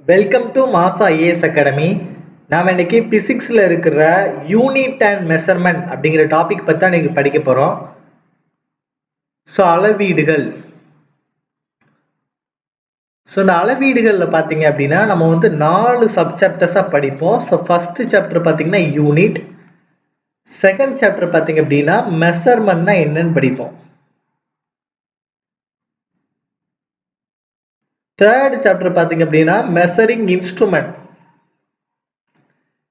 Welcome to மாசா IAS academy. நாம் இன்னைக்கு பிசிக்ஸில் இருக்கிற யூனிட் அண்ட் மெஷர்மெண்ட் அப்படிங்கிற டாபிக் பற்றி தான் இன்னைக்கு படிக்க போகிறோம். ஸோ அளவீடுகள். ஸோ இந்த அளவீடுகளில் பார்த்தீங்க அப்படின்னா நம்ம வந்து 4 சப்சாப்டர்ஸாக படிப்போம். ஸோ ஃபர்ஸ்ட் சாப்டர் பார்த்தீங்கன்னா யூனிட், செகண்ட் சாப்டர் பார்த்தீங்க அப்படின்னா மெஷர்மெண்ட்னா என்னன்னு படிப்போம். தேர்ட் சாப்டர் பார்த்தீங்க அப்படின்னா மெஷரிங் இன்ஸ்ட்ருமெண்ட்,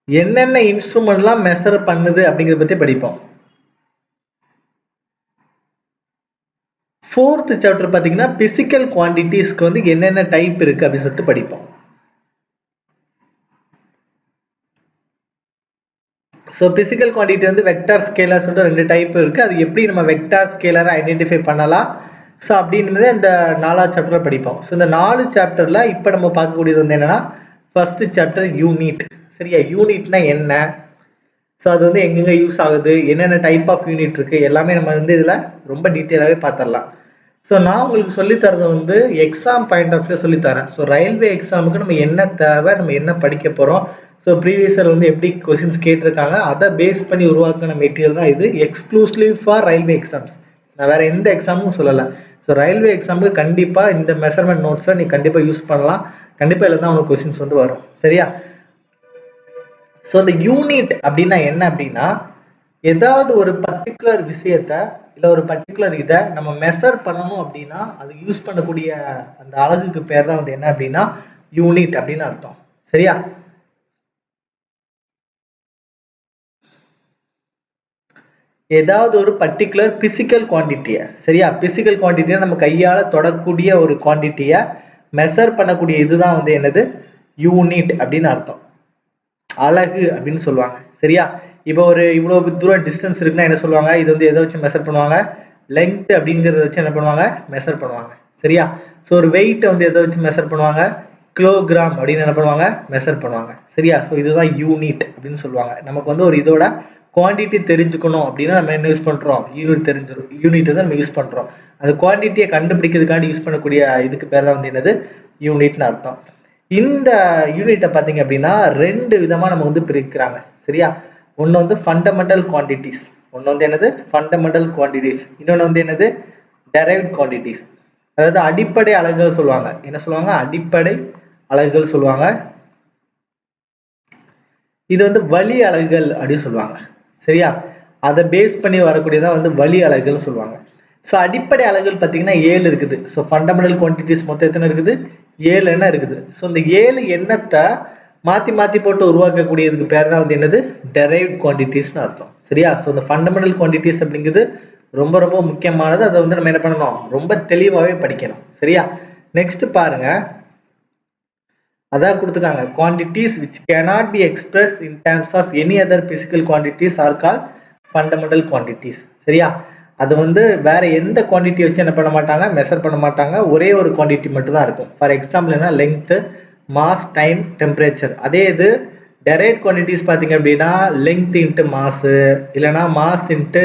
என்னென்ன இன்ஸ்ட்ருமெண்ட்லாம் மெஷர் பண்ணுது அப்படிங்கிறத பற்றி படிப்போம். ஃபோர்த் சாப்டர் பார்த்தீங்கன்னா பிசிக்கல் குவான்டிட்டிஸ்க்கு வந்து என்னென்ன டைப் இருக்கு அப்படின்னு சொல்லிட்டு படிப்போம். ஸோ பிசிக்கல் குவான்டிட்டி வந்து வெக்டார் ஸ்கேலர் சொல்லிட்டு 2 டைப் இருக்கு. அது எப்படி நம்ம வெக்டார் ஸ்கேலரை ஐடென்டிஃபை பண்ணலாம், ஸோ அப்படின்றது இந்த 4வது சாப்டர்ல படிப்போம். ஸோ இந்த 4 சாப்டர்ல இப்போ நம்ம பார்க்கக்கூடியது வந்து என்னன்னா ஃபர்ஸ்ட் சாப்டர் யூனிட். சரியா, யூனிட்னா என்ன, ஸோ அது வந்து எங்கெங்க யூஸ் ஆகுது, என்னென்ன டைப் ஆஃப் யூனிட் இருக்கு, எல்லாமே நம்ம வந்து இதில் ரொம்ப டீட்டெயிலாகவே பார்த்துடலாம். ஸோ நான் உங்களுக்கு சொல்லித்தரது வந்து எக்ஸாம் பாயிண்ட் ஆஃப் வியூ சொல்லித்தரேன். ஸோ ரயில்வே எக்ஸாமுக்கு நம்ம என்ன தேவை, நம்ம என்ன படிக்க போகிறோம், ஸோ ப்ரீவியஸ் இயர் வந்து எப்படி கொஸ்டின்ஸ் கேட்டிருக்காங்க அதை பேஸ் பண்ணி உருவாக்கின மெட்டீரியல் தான் இது. எக்ஸ்க்ளூசிவ் ஃபார் ரயில்வே எக்ஸாம்ஸ், நான் வேற எந்த எக்ஸாமும் சொல்லலை. ஸோ ரயில்வே எக்ஸாமுக்கு கண்டிப்பாக இந்த மெஷர்மெண்ட் நோட்ஸை நீ கண்டிப்பாக யூஸ் பண்ணலாம். கண்டிப்பாக இதில் தான் உனக்கு கொஸ்டின்ஸ் வந்து வரும். சரியா, ஸோ இந்த யூனிட் அப்படின்னா என்ன அப்படின்னா ஏதாவது ஒரு பர்டிகுலர் விஷயத்த இல்லை ஒரு பர்டிகுலர் இதை நம்ம மெஷர் பண்ணணும் அப்படின்னா அது யூஸ் பண்ணக்கூடிய அந்த அலகுக்கு பேர் தான் வந்து என்ன அப்படின்னா யூனிட் அப்படின்னு அர்த்தம். சரியா, ஏதாவது ஒரு பர்டிகுலர் பிசிக்கல் குவான்டிட்டியை, சரியா, பிசிக்கல் குவான்டிட்டியை நம்ம கையால் தொடக்கூடிய ஒரு குவான்டிட்டியை மெஷர் பண்ணக்கூடிய இதுதான் வந்து என்னது யூனிட் அப்படின்னு அர்த்தம், அலகு அப்படின்னு சொல்லுவாங்க. சரியா, இப்போ ஒரு இவ்வளோ தூரம் டிஸ்டன்ஸ் இருக்குன்னா என்ன சொல்லுவாங்க, இது வந்து எதை வச்சு மெஷர் பண்ணுவாங்க, லெங்த் அப்படிங்கிறத வச்சு என்ன பண்ணுவாங்க, மெஷர் பண்ணுவாங்க. சரியா, ஸோ ஒரு வெயிட்டை வந்து எதை வச்சு மெஷர் பண்ணுவாங்க, கிலோகிராம் அப்படின்னு என்ன பண்ணுவாங்க, மெஷர் பண்ணுவாங்க. சரியா, ஸோ இதுதான் யூனிட் அப்படின்னு சொல்லுவாங்க. நமக்கு வந்து ஒரு இதோட குவான்டிட்டி தெரிஞ்சுக்கணும் அப்படின்னா நம்ம என்ன யூஸ் பண்ணுறோம், யூனிட் வந்து நம்ம யூஸ் பண்ணுறோம். அந்த குவான்டிட்டியை கண்டுபிடிக்கிறதுக்காண்டி யூஸ் பண்ணக்கூடிய இதுக்கு பேர் தான் வந்து என்னது யூனிட்னு அர்த்தம். இந்த யூனிட்டை பார்த்தீங்க அப்படின்னா 2 விதமாக நம்ம வந்து பிரிக்கிறாங்க. சரியா, ஒன்று வந்து ஃபண்டமெண்டல் குவான்டிட்டிஸ், ஒன்று வந்து என்னது ஃபண்டமெண்டல் குவான்டிட்டிஸ், இன்னொன்று வந்து என்னது டெரைவ்ட் குவான்டிட்டிஸ், அதாவது அடிப்படை அலகுகள் சொல்லுவாங்க. என்ன சொல்லுவாங்க, அடிப்படை அலகுகள் சொல்லுவாங்க. இது வந்து வழி அலகுகள் அப்படின்னு சொல்லுவாங்க. சரியா, அதை பேஸ் பண்ணி வரக்கூடியதான் வந்து வழி அலகுகள் சொல்லுவாங்க. ஸோ அடிப்படை அலகுகள் பார்த்தீங்கன்னா 7 இருக்குது. ஸோ ஃபண்டமெண்டல் குவான்டிட்டிஸ் மொத்தம் எத்தனை இருக்குது, 7 எண்ணம் இருக்குது. ஸோ இந்த 7 எண்ணத்தை மாற்றி மாற்றி போட்டு உருவாக்கக்கூடியதுக்கு பேர் தான் வந்து என்னது டெரைவ்ட் குவான்டிட்டிஸ்னு அர்த்தம். சரியா, ஸோ இந்த ஃபண்டமெண்டல் குவான்டிட்டிஸ் அப்படிங்கிறது ரொம்ப ரொம்ப முக்கியமானது. அதை வந்து நம்ம என்ன பண்ணணும், ரொம்ப தெளிவாகவே படிக்கணும். சரியா, நெக்ஸ்ட் பாருங்க, அதான் கொடுத்துருக்காங்க, quantities which cannot be expressed in terms of any other physical quantities are called fundamental quantities. சரியா, அது வந்து வேற எந்த குவான்டிட்டி வச்சு என்ன பண்ண மாட்டாங்க, மெஷர் பண்ண மாட்டாங்க. ஒரே ஒரு குவான்டிட்டி மட்டும் தான் இருக்கும். ஃபார் எக்ஸாம்பிள் என்ன, லெங்த், மாஸ், டைம், டெம்பரேச்சர். அதே இது டெரைவ்ட் குவான்டிட்டிஸ் பார்த்தீங்க அப்படின்னா லெங்த் இன்ட்டு மாசு, இல்லைன்னா மாஸ் இன்ட்டு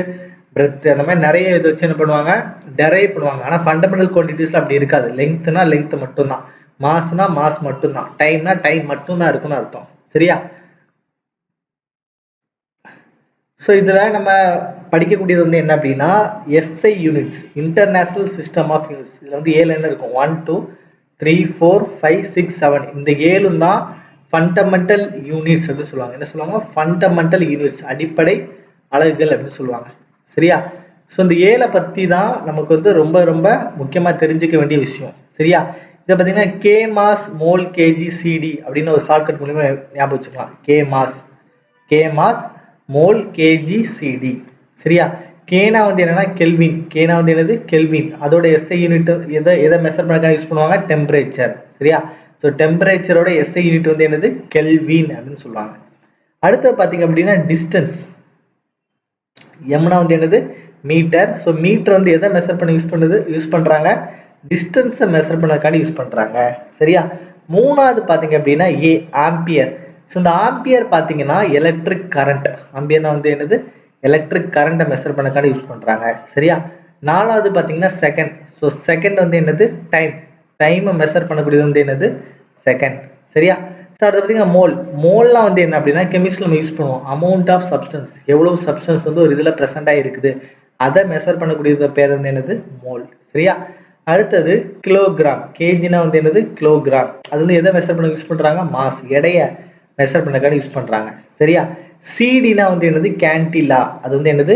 பிரெத், அந்த மாதிரி நிறைய இது வச்சு என்ன பண்ணுவாங்க, டெரைவ் பண்ணுவாங்க. ஆனால் ஃபண்டமெண்டல் குவான்டிட்டிஸ்ல அப்படி இருக்காது. லெங்க்த்னா லெங்த் மட்டும்தான், மாஸ்னா மாஸ் மட்டும்தான், டைம்னா டைம் மட்டும்தான் இருக்குன்னு அர்த்தம். சரியா, ஸோ இதில் நம்ம படிக்கக்கூடியது வந்து என்ன அப்படின்னா SI units, international system of units. இதில் வந்து 7 என்ன இருக்கும், 1 2 3 4 5 6 7, இந்த 7 தான் ஃபண்டமெண்டல் யூனிட்ஸ் அப்படின்னு சொல்லுவாங்க. என்ன சொல்லுவாங்க, ஃபண்டமெண்டல் யூனிட்ஸ், அடிப்படை அலகுகள் அப்படின்னு சொல்லுவாங்க. சரியா, ஸோ இந்த 7 பற்றி தான் நமக்கு வந்து ரொம்ப ரொம்ப முக்கியமாக தெரிஞ்சுக்க வேண்டிய விஷயம். சரியா, இதை பார்த்தீங்கன்னா K mass mole K G C D அப்படின்னு ஒரு ஷார்ட்கட் மூலியமா ஞாபகம் வச்சுக்கலாம். K mass mole K G C D. சரியா, கேனா வந்து என்னன்னா கெல்வின், கேனா வந்து என்னது கெல்வின். அதோட எஸ்ஐ யூனிட் எதை மெஷர் பண்ண யூஸ் பண்ணுவாங்க, டெம்பரேச்சர். சரியா, ஸோ டெம்பரேச்சரோட எஸ்ஐ யூனிட் வந்து என்னது கெல்வின் அப்படின்னு சொல்லுவாங்க. அடுத்து பார்த்தீங்க அப்படின்னா டிஸ்டன்ஸ், எம்னா வந்து என்னது மீட்டர். ஸோ மீட்டர் வந்து எதை மெஷர் பண்ண யூஸ் பண்ணுறாங்க, டிஸ்டன்ஸை மெஷர் பண்ணக்காண்டி யூஸ் பண்ணுறாங்க. சரியா, மூணாவது பார்த்தீங்க அப்படின்னா ஆம்பியர். ஸோ இந்த ஆம்பியர் பார்த்தீங்கன்னா எலக்ட்ரிக் கரண்ட், ஆம்பியர்னா வந்து என்னது எலக்ட்ரிக் கரண்ட்டை மெஷர் பண்ணக்காண்டி யூஸ் பண்ணுறாங்க. சரியா, நாலாவது பார்த்தீங்கன்னா செகண்ட். ஸோ செகண்ட் வந்து என்னது டைமை மெஷர் பண்ணக்கூடியது வந்து என்னது செகண்ட். சரியா? ஸோ அடுத்து பார்த்தீங்கன்னா மோல்லாம் வந்து என்ன அப்படின்னா கெமிஸ்ட்ரியில் நம்ம யூஸ் பண்ணுவோம். அமௌண்ட் ஆஃப் சப்ஸ்டன்ஸ், எவ்வளவு சப்ஸ்டன்ஸ் வந்து ஒரு இதில் ப்ரெசென்ட்டாக இருக்குது அதை மெஷர் பண்ணக்கூடியது பேர் வந்து என்னது? மோல். சரியா? அடுத்தது கிலோகிராம். கேஜினா வந்து என்னது? கிலோகிராம். அது வந்து எதை மெஷர் பண்ண யூஸ் பண்ணுறாங்க? மாஸ், எடைய மெஷர் பண்ணக்கான யூஸ் பண்ணுறாங்க. சரியா? சிடினா வந்து என்னது? கேண்டிலா. அது வந்து என்னது?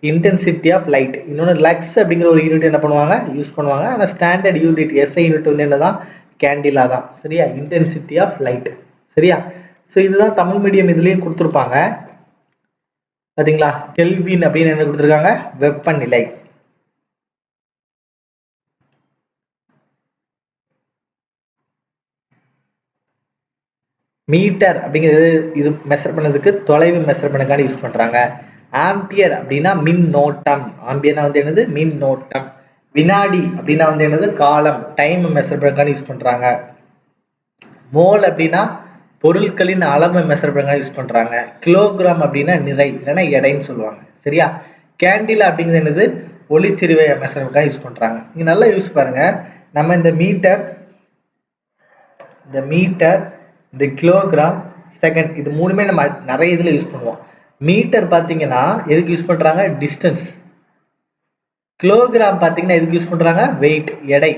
Intensity of light. இன்னொன்று லக்ஸ் அப்படிங்கிற ஒரு யூனிட் என்ன பண்ணுவாங்க? யூஸ் பண்ணுவாங்க. ஆனால் ஸ்டாண்டர்ட் யூனிட் எஸ்ஐ யூனிட் வந்து என்னதான்? கேண்டிலா தான். சரியா? Intensity of light. சரியா? ஸோ இதுதான் தமிழ் மீடியம் இதுலேயும் கொடுத்துருப்பாங்க. பார்த்தீங்களா? கெல்வின் அப்படின்னு என்ன கொடுத்துருக்காங்க? வெப்பநிலை. மீட்டர் அப்படிங்கிறது இது மெஷர் பண்ணதுக்கு தொலைவு மெஷர் பண்ணக்கான யூஸ் பண்றாங்க. ஆம்பியர் அப்படின்னா மின்னோட்டம். ஆம்பியர்னா வந்து என்னது? மின்னோட்டம். வினாடி அப்படின்னா வந்து என்னது? காலம், டைம் மெஷர் பண்ணக்கான யூஸ் பண்றாங்க. மோல் அப்படின்னா பொருட்களின் அளவை மெஷர் பண்ணக்கான யூஸ் பண்றாங்க. கிலோகிராம் அப்படின்னா நிறை இல்லைன்னா எடைன்னு சொல்லுவாங்க. சரியா? கேண்டிலா அப்படிங்கிறது என்னது? ஒளிச்செறிவை மெஷர் பண்ணக்கான யூஸ் பண்றாங்க. நீங்க நல்லா யூஸ் பாருங்க. நம்ம இந்த மீட்டர், இந்த கிலோகிராம், செகண்ட், இது மூணுமே நம்ம நிறைய இதில் யூஸ் பண்ணுவோம். மீட்டர் பார்த்தீங்கன்னா எதுக்கு யூஸ் பண்ணுறாங்க? டிஸ்டன்ஸ். கிலோகிராம் பார்த்தீங்கன்னா எதுக்கு யூஸ் பண்ணுறாங்க? வெயிட், எடை.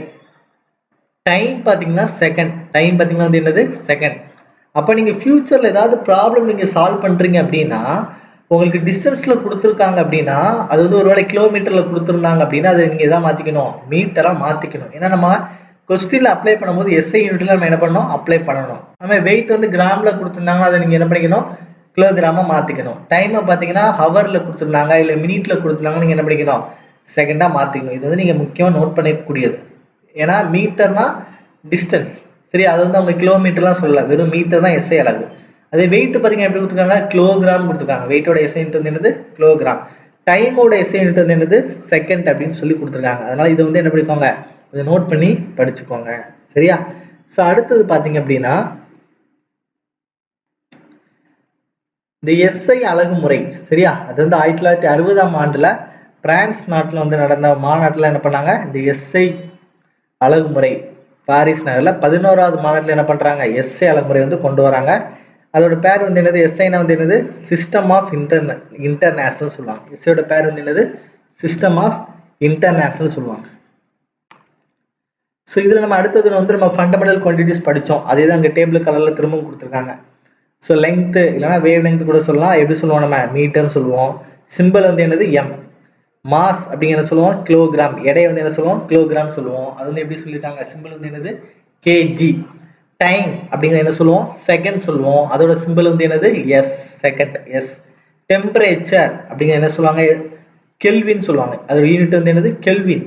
டைம் பார்த்தீங்கன்னா செகண்ட். டைம் பார்த்தீங்கன்னா வந்து என்னது? செகண்ட். அப்போ நீங்கள் ஃபியூச்சரில் ஏதாவது ப்ராப்ளம் நீங்கள் சால்வ் பண்ணுறீங்க அப்படின்னா உங்களுக்கு டிஸ்டன்ஸில் கொடுத்துருக்காங்க அப்படின்னா அது வந்து ஒருவேளை கிலோமீட்டரில் கொடுத்துருந்தாங்க அப்படின்னா அதை நீங்கள் எதாவது மாற்றிக்கணும், மீட்டராக மாற்றிக்கணும். ஏன்னா நம்ம கொஸ்டின்ல அப்ளை பண்ணும்போது எஸ்ஐ யூனிட்ல நம்ம என்ன பண்ணணும்? அப்ளை பண்ணணும். நம்ம வெயிட் வந்து கிராம்ல கொடுத்துருந்தாங்கன்னா அதை நீங்க என்ன பண்ணிக்கணும்? கிலோகிராமா மாத்திக்கணும். டைமை பார்த்தீங்கன்னா ஹவர்ல கொடுத்துருந்தாங்க இல்லை மினிட்ல கொடுத்துருந்தாங்க, நீங்க என்ன பண்ணிக்கணும்? செகண்டா மாத்திக்கணும். இது வந்து நீங்க முக்கியமாக நோட் பண்ணிக்கக்கூடியது. ஏன்னா மீட்டர்னா டிஸ்டன்ஸ். சரி, அது வந்து அவங்க கிலோமீட்டர்லாம் சொல்லல, வெறும் மீட்டர் தான் எஸ்ஐ அலகு. அதே வெயிட் பார்த்தீங்கன்னா எப்படி கொடுத்துருக்காங்க? கிலோகிராம் கொடுத்துருக்காங்க. வெயிட்டோட எஸ்ஐ யூனிட் வந்து என்னது? கிலோகிராம். டைமோட எஸ்ஐ யூனிட் வந்து என்னது? செகண்ட் அப்படின்னு சொல்லி கொடுத்துருக்காங்க. அதனால இது வந்து என்ன பண்ணிக்கோங்க? இதை நோட் பண்ணி படிச்சுக்கோங்க. சரியா? ஸோ அடுத்தது பார்த்தீங்க அப்படின்னா இந்த எஸ்ஐ அலகு முறை. சரியா? அது வந்து 1960ஆம் ஆண்டுல பிரான்ஸ் நாட்டில் வந்து நடந்த மாநாட்டில் என்ன பண்ணாங்க? இந்த எஸ்ஐ அலகு முறை பாரிஸ் நகரில் 11வது மாநாட்டில் என்ன பண்றாங்க? எஸ்ஐ அலகு முறை வந்து கொண்டு வராங்க. அதோட பேர் வந்து என்னது? எஸ்ஐனா வந்து என்னது? சிஸ்டம் ஆஃப் இன்டர்நேஷனல் சொல்லுவாங்க. எஸ்ஐயோட பேர் வந்து என்னது? சிஸ்டம் ஆஃப் இன்டர்நேஷனல் சொல்லுவாங்க. ஸோ இதில் நம்ம அடுத்தது வந்து நம்ம ஃபண்டமெண்டல் குவான்டிட்டிஸ் படித்தோம். அதே தான் அங்கே டேபிள் கலரில் திரும்பவும் கொடுத்துருக்காங்க. ஸோ லெங்க்த்து இல்லைனா வேவ் லெங்க் கூட சொல்லலாம். எப்படி சொல்லுவோம்? நம்ம மீட்டர்னு சொல்லுவோம். சிம்பிள் வந்து என்னது? எம். மாஸ் அப்படிங்கிற சொல்லுவோம் கிலோகிராம். எடை வந்து என்ன சொல்லுவோம்? கிலோகிராம் சொல்லுவோம். அது வந்து எப்படி சொல்லிட்டாங்க? சிம்பிள் வந்து என்னது? கேஜி. டைம் அப்படிங்கிற என்ன சொல்லுவோம்? செகண்ட் சொல்லுவோம். அதோட சிம்பிள் வந்து என்னது? S, second, S. டெம்பரேச்சர் அப்படிங்கிற என்ன சொல்லுவாங்க? கெல்வின் சொல்லுவாங்க. அதோட யூனிட் வந்து என்னது? கெல்வின்.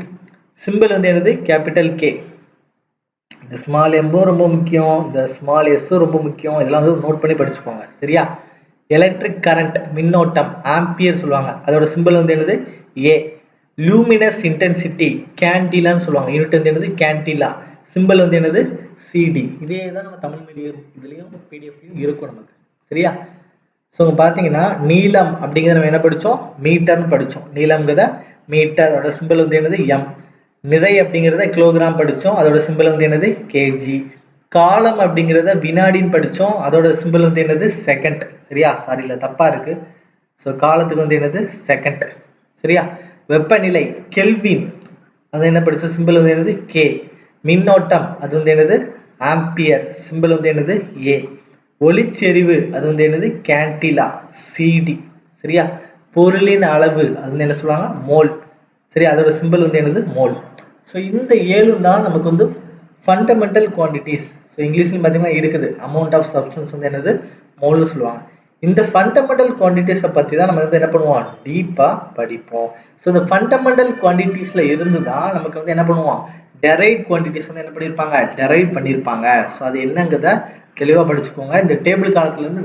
சிம்பிள் வந்து என்னது? Capital K. இந்த ஸ்மால் எம்பும் ரொம்ப முக்கியம், இந்த ஸ்மால் எஸ்ஸும் ரொம்ப முக்கியம். இதெல்லாம் வந்து நோட் பண்ணி படிச்சுக்கோங்க. சரியா? எலக்ட்ரிக் கரண்ட், மின்னோட்டம், ஆம்பியர் சொல்லுவாங்க. அதோட சிம்பிள் வந்து என்னது? ஏ. லூமினஸ் இன்டென்சிட்டி, கேண்டிலான்னு சொல்லுவாங்க. யூனிட் வந்து என்னது? கேண்டிலா. சிம்பிள் வந்து என்னது? சிடி. இதே தான் நம்ம தமிழ் மீடியம் இதுலேயும் பிடிஎஃப்லையும் இருக்கும் நமக்கு. சரியா? ஸோ பார்த்தீங்கன்னா நீளம் அப்படிங்கிறத நம்ம என்ன படித்தோம்? மீட்டர்னு படித்தோம். நீளம்ங்கிறத மீட்டர், அதோட சிம்பிள் வந்து என்னது? எம். நிறை அப்படிங்கிறத கிலோகிராம் படித்தோம். அதோட சிம்பிள் வந்து என்னது? கேஜி. காலம் அப்படிங்கிறத வினாடின்னு படித்தோம். அதோட சிம்பிள் வந்து என்னது? செகண்ட். சரியா? சாரி, இல்லை தப்பா இருக்கு. ஸோ காலத்துக்கு வந்து என்னது? செகண்ட். சரியா? வெப்பநிலை கெல்வின், அது என்ன படித்தோம்? சிம்பிள் வந்து என்னது? கே. மின்னோட்டம் அது வந்து என்னது? ஆம்பியர். சிம்பிள் வந்து என்னது? ஏ. ஒளிச்செறிவு அது வந்து என்னது? Candela, C D. சரியா? பொருளின் அளவு அது வந்து என்ன சொல்லுவாங்க? மோல். சரி, அதோட சிம்பிள் வந்து என்னது? மோல். ஸோ இந்த 7 தான் நமக்கு வந்து ஃபண்டமெண்டல் குவான்டிட்டிஸ். ஸோ இங்கிலீஷ்லையும் பார்த்தீங்கன்னா இருக்குது, அமௌண்ட் ஆஃப் சப்ஸ்டன்ஸ் வந்து என்னது? மோல்னு சொல்லுவாங்க. இந்த ஃபண்டமெண்டல் குவான்டிட்டிஸை பற்றி தான் நம்ம வந்து என்ன பண்ணுவோம்? டீப்பாக படிப்போம். ஸோ இந்த ஃபண்டமெண்டல் குவான்டிட்டிஸில் இருந்து தான் நமக்கு வந்து என்ன பண்ணுவோம்? டெரைவ் குவான்டிட்டிஸ் வந்து என்ன பண்ணியிருப்பாங்க? டெரைவ் பண்ணியிருப்பாங்க. ஸோ அது என்னங்கிறத தெளிவாக படிச்சுக்கோங்க. இந்த டேபிள் காலத்துலேருந்து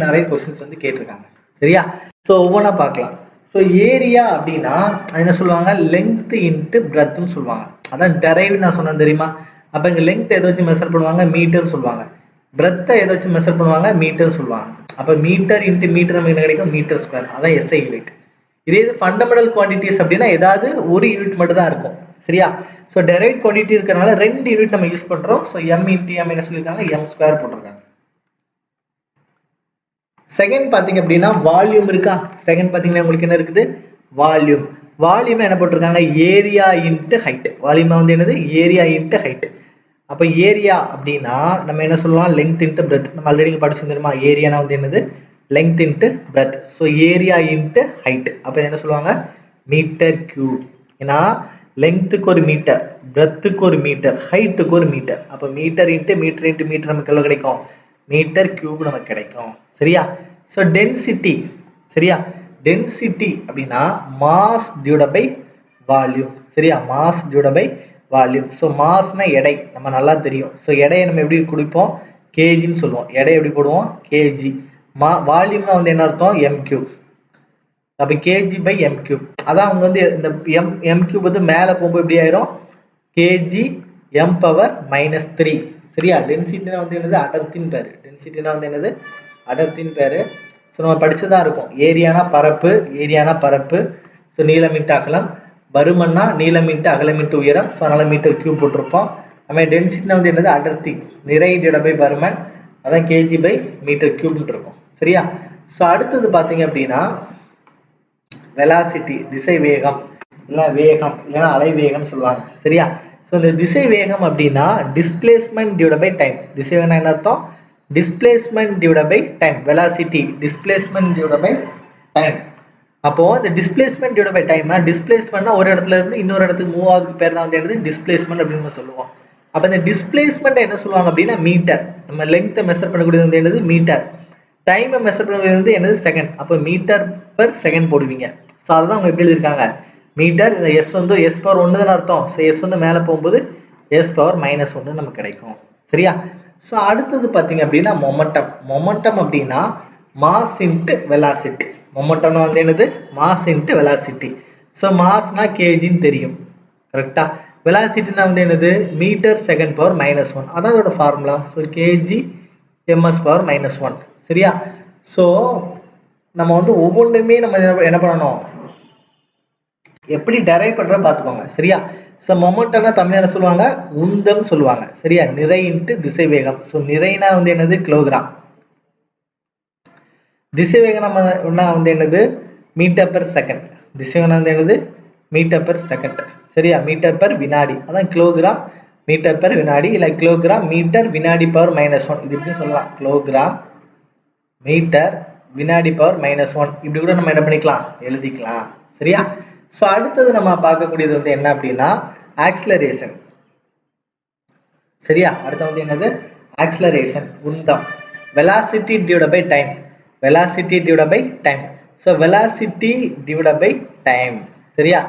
நிறைய கொஸ்டின்ஸ் வந்து கேட்டிருக்காங்க. சரியா? ஸோ ஒவ்வொன்றா பார்க்கலாம். ஸோ ஏரியா அப்படின்னா என்ன சொல்லுவாங்க? லென்த் இன்ட்டு பிரெத்துன்னு சொல்லுவாங்க. அதான் டெரைவ் நான் சொன்னேன் தெரியுமா? அப்போ இங்கே லென்த் எதை வச்சு மெஷர் பண்ணுவாங்க? மீட்டர்னு சொல்லுவாங்க. பிரெத்தை எதை வச்சு மெஷர் பண்ணுவாங்க? மீட்டர் சொல்லுவாங்க. அப்போ மீட்டர் இன்ட்டு மீட்டர் நமக்கு என்ன கிடைக்கும்? Metre square. அதான் எஸ்ஐ யூனிட். இதே இது ஃபண்டமெண்டல் குவான்டிட்டிஸ் அப்படின்னா ஏதாவது ஒரு யூனிட் மட்டும் தான் இருக்கும். சரியா? ஸோ டெரைவ் குவான்டிட்டி இருக்கிறனால 2 யூனிட் நம்ம யூஸ் பண்ணுறோம். ஸோ எம் இன்ட்டு எம் என்ன சொல்லியிருக்காங்க? எம் ஸ்கொயர் போட்டிருக்காங்க. செகண்ட் பார்த்தீங்க அப்படின்னா வால்யூம் இருக்கா. செகண்ட் பார்த்தீங்கன்னா உங்களுக்கு என்ன இருக்குது, வால்யூம். வால்யூம் என்ன போட்டிருக்காங்க, ஏரியா இன்ட்டு ஹைட். வால்யூம் வந்து என்னது, ஏரியா இன்ட்டு ஹைட். அப்போ ஏரியா அப்படின்னா நம்ம என்ன சொல்லலாம், லெங்த் இன்ட்டு பிரெத். நம்ம ஆல்ரெடி படிச்சிருந்தோமா, ஏரியானா வந்து என்னது, length into breadth. So area into height. அப்போ என்ன சொல்லுவாங்க, மீட்டர் கியூப். ஏன்னா லெங்த்துக்கு ஒரு மீட்டர், பிரெத்துக்கு ஒரு மீட்டர், ஹைட்டுக்கு ஒரு மீட்டர். அப்போ மீட்டர் இன்ட்டு மீட்டர் நமக்கு எவ்வளோ கிடைக்கும், மீட்டர் கியூப் நமக்கு கிடைக்கும். சரியா. So density. சரியா, டென்சிட்டி அப்படின்னா மாஸ் டிவைடட் பை வால்யூம். சரியா, mass divided by volume. So மாஸ்னா எடை, நம்ம நல்லா தெரியும். ஸோ எடையை நம்ம எப்படி கொடுப்போம், கேஜின்னு சொல்லுவோம். எடை எப்படி போடுவோம், கேஜி. வால்யூம்னா வந்து என்ன அர்த்தம், எம் கியூப். அப்போ கேஜி பை எம் கியூப். அதான் அவங்க வந்து இந்த எம் கியூப் வந்து மேலே போகும்போது எப்படி ஆயிரும், கேஜி எம் பவர் -3. சரியா. டென்சிட்டினா வந்து என்னது, அடர்த்தின் பேர். டென்சிட்டினா வந்து என்னது, அடர்த்தின் பேர். ஸோ நம்ம படிச்சுதான் இருக்கும், ஏரியானா பரப்பு, ஏரியானா பரப்பு. ஸோ நீளம் இன்ட்டு அகலம், பருமன்னா நீளம் இன்ட்டு அகலம் இன்ட்டு உயரம். ஸோ அதனால மீட்டர் கியூப் போட்டிருப்போம். நம்ம டென்சிட்டினா வந்து என்னது, அடர்த்தி, நிறை டிவைடட் பை பருமன். அதான் கேஜி பை மீட்டர் கியூப்னு இருக்கும். சரியா. ஸோ அடுத்தது பார்த்தீங்க அப்படின்னா வெலாசிட்டி, திசை வேகம், இல்லை வேகம், இல்லைன்னா அலை வேகம் சொல்லுவாங்க. சரியா. ஸோ இந்த திசை வேகம் அப்படின்னா டிஸ்பிளேஸ்மெண்ட் டிவைடட் பை டைம். திசை வேகம் என்ன அர்த்தம், displacement divided by time. Velocity displacement divided by time. அப்போ இந்த டிஸ்பிளேஸ்மெண்ட் டிவைடட் பை டைம்னா, டிஸ்பிளேஸ்மெண்ட்னா ஒரு இடத்துல இருந்து இன்னொரு இடத்துக்கு மூவ் ஆகுது பேர் தான் வந்து என்னது, டிஸ்பிளேஸ்மெண்ட் அப்படின்னு நம்ம சொல்லுவோம். அப்போ இந்த டிஸ்பிளேஸ்மெண்ட் என்ன சொல்லுவாங்க அப்படின்னா மீட்டர். நம்ம லெங்த்தை மெஷர் பண்ணக்கூடியது வந்து என்னது, மீட்டர். டைமை மெஷர் பண்ணக்கூடியது வந்து என்னது, செகண்ட். அப்போ மீட்டர் பெர் செகண்ட் போடுவீங்க. ஸோ அதுதான் அவங்க எப்படி எழுதியிருக்காங்க, மீட்டர். இந்த எஸ் வந்து எஸ் பவர் 1 தான் அர்த்தம். ஸோ எஸ் வந்து மேலே போகும்போது எஸ் பவர் -1 நமக்கு கிடைக்கும். சரியா. ஸோ அடுத்தது பார்த்தீங்க அப்படின்னா மொமெண்டம். மொமெண்டம் அப்படின்னா மாஸ் இன்ட்டு வெலாசிட்டி. மொமெண்டம்னா வந்து என்னது, மாஸ் இன்ட்டு வெலாசிட்டி. ஸோ மாஸ்னா கேஜின்னு தெரியும், கரெக்டா. வெலாசிட்டினா வந்து என்னது, மீட்டர் செகண்ட் பவர் -1. அதான் அதோட formula. So KG MS power -1. சரியா. ஸோ நம்ம வந்து ஒவ்வொன்றுமே நம்ம என்ன பண்ணணும், எப்படி டெரைவ் பண்ற பார்த்துக்கோங்க. சரியா. ஸோ மொமெண்டம்னா தமிழ் என்ன சொல்லுவாங்க, உந்தம் சொல்லுவாங்க. சரியா, நிறை இன்ட்டு திசை வேகம். ஸோ நிறைனா வந்து என்னது, கிலோகிராம். திசை வேகம் நம்ம வந்து என்னது, மீட்டர் பெர் செகண்ட். திசை வேகம் வந்து என்னது, மீட்டர் பெர் செகண்ட். சரியா, மீட்டர் பெர் வினாடி. அதான் கிலோகிராம் மீட்டர் பெர் வினாடி, இல்லை கிலோகிராம் மீட்டர் வினாடி பவர் -1. இது இப்படி சொல்லலாம், கிலோகிராம் மீட்டர் வினாடி பவர் -1. இப்படி கூட நம்ம என்ன பண்ணிக்கலாம், எழுதிக்கலாம். சரியா. ஸோ அடுத்தது நம்ம பார்க்கக்கூடியது வந்து என்ன அப்படின்னா ஆக்சிலரேஷன். சரியா. அடுத்து வந்து என்னது, ஆக்சிலரேஷன், உந்தம். Velocity divided by time. Velocity divided by time. So velocity divided by time. சரியா.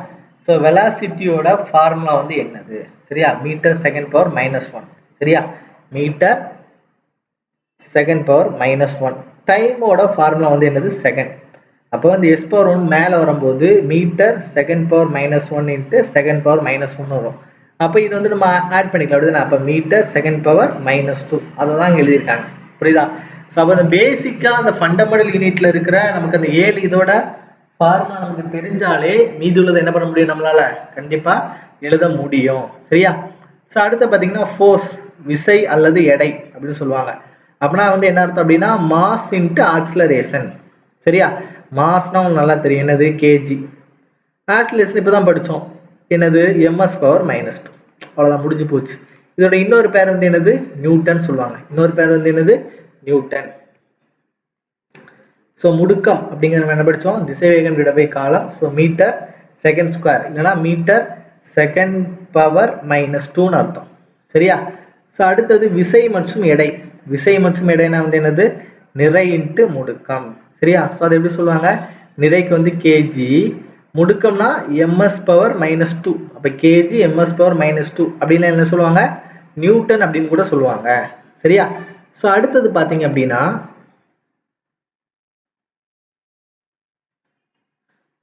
ஸோ வெலாசிட்டியோட ஃபார்முலா வந்து என்னது, சரியா, மீட்டர் செகண்ட் பவர் -1. சரியா, மீட்டர் செகண்ட் பவர் -1. டைமோட ஃபார்முலா வந்து என்னது, செகண்ட். அப்போ வந்து எஸ் பவர் 1 மேலே வரும்போது metre second power -1 into second power -1 வரும். அப்போ இது வந்து நம்ம ஆட் பண்ணிக்கலாம், அப்படிதானே. அப்போ மீட்டர் செகண்ட் பவர் -2 அதை தான் எழுதியிருக்காங்க. புரியுதா. ஸோ அப்போ அந்த பேசிக்காக அந்த ஃபண்டமெண்டல் யூனிட்ல இருக்கிற நமக்கு அந்த 7 இதோட ஃபார்முலா நமக்கு தெரிஞ்சாலே மீதி உள்ளதை என்ன பண்ண முடியும், நம்மளால கண்டிப்பாக எழுத முடியும். சரியா. ஸோ அடுத்து பார்த்தீங்கன்னா ஃபோர்ஸ், விசை அல்லது எடை அப்படின்னு சொல்லுவாங்க. அப்படின்னா வந்து என்ன அர்த்தம் அப்படின்னா மாஸ் இன்ட்டு ஆக்சிலரேஷன். சரியா. மாஸ்னா உங்களுக்கு நல்லா தெரியும், என்னது, கேஜி. ஆக்சிலரேஷன் இப்போ தான் படித்தோம், என்னது, எம்எஸ் பவர் -2. அவ்வளோதான், முடிஞ்சு போச்சு. இதோட இன்னொரு பேர் வந்து என்னது, நியூட்டன் சொல்லுவாங்க. இன்னொரு பேர் வந்து என்னது, நியூட்டன். ஸோ முடுக்கம் அப்படிங்கிற நம்ம என்ன படித்தோம், திசைவேகம் டிவைடட் பை காலம். ஸோ மீட்டர் செகண்ட் ஸ்கொயர், இல்லைனா மீட்டர் செகண்ட் பவர் -2ன்னு அர்த்தம். சரியா. ஸோ அடுத்தது விசை மற்றும் எடை. விசை மற்றும் எடைனா வந்து என்னது, நிறை இன்ட்டு முடுக்கம். சரியா. ஸோ அதை எப்படி சொல்லுவாங்க, நிறைக்கு வந்து கேஜி, முடுக்கம்னா எம்எஸ் பவர் -2. அப்போ கேஜி எம்எஸ் பவர் -2 அப்படின்னா என்ன சொல்லுவாங்க, நியூட்டன் அப்படின்னு கூட சொல்லுவாங்க. சரியா. ஸோ அடுத்தது பார்த்தீங்க அப்படின்னா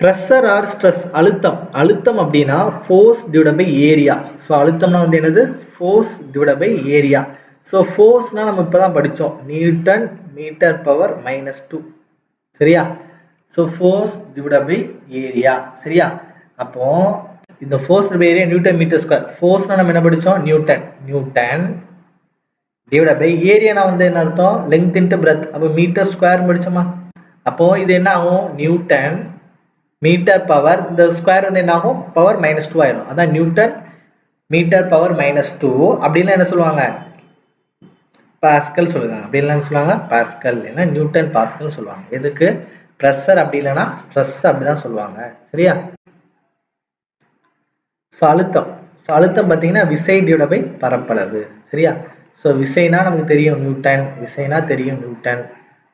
ப்ரெஷர் ஆர் ஸ்ட்ரெஸ், அழுத்தம். அழுத்தம் அப்படின்னா force divided by area. So அழுத்தம்னா வந்து என்னது, force divided by area. So ஃபோர்ஸ்னா நம்ம இப்போ தான் படித்தோம், நியூட்டன் மீட்டர் பவர் -2. சரியா. So force divided by area. சரியா. அப்போ இந்த force by area newton metre square. ஃபோர்ஸ்னா நம்ம என்ன படித்தோம், நியூட்டன். நியூட்டன் டிவைட் பை ஏரியானா வந்து என்ன அர்த்தம், லெங்த் இன்ட்டு பிரெத். அப்போ மீட்டர் ஸ்கொயர் படிச்சோமா. அப்போ இது என்ன ஆகும், நியூட்டன் மீட்டர் பவர், இந்த ஸ்கொயர் வந்து என்ன ஆகும், பவர் -2 ஆயிரும். அதான் நியூட்டன் மீட்டர் பவர் -2. அப்படின்னா என்ன சொல்லுவாங்க, பாஸ்கல் சொல்லுவாங்க. அப்படி இல்லைன்னு சொல்லுவாங்க பாஸ்கல், ஏன்னா நியூட்டன் பாஸ்கல் சொல்லுவாங்க. எதுக்கு, ப்ரெஷர் அப்படி இல்லைன்னா ஸ்ட்ரெஸ் அப்படிதான் சொல்லுவாங்க. சரியா. ஸோ அழுத்தம், ஸோ அழுத்தம் பார்த்தீங்கன்னா விசை டிவைட் பை பரப்பளவு. சரியா. ஸோ விசைனா நமக்கு தெரியும் நியூட்டன், விசைனா தெரியும் நியூட்டன்,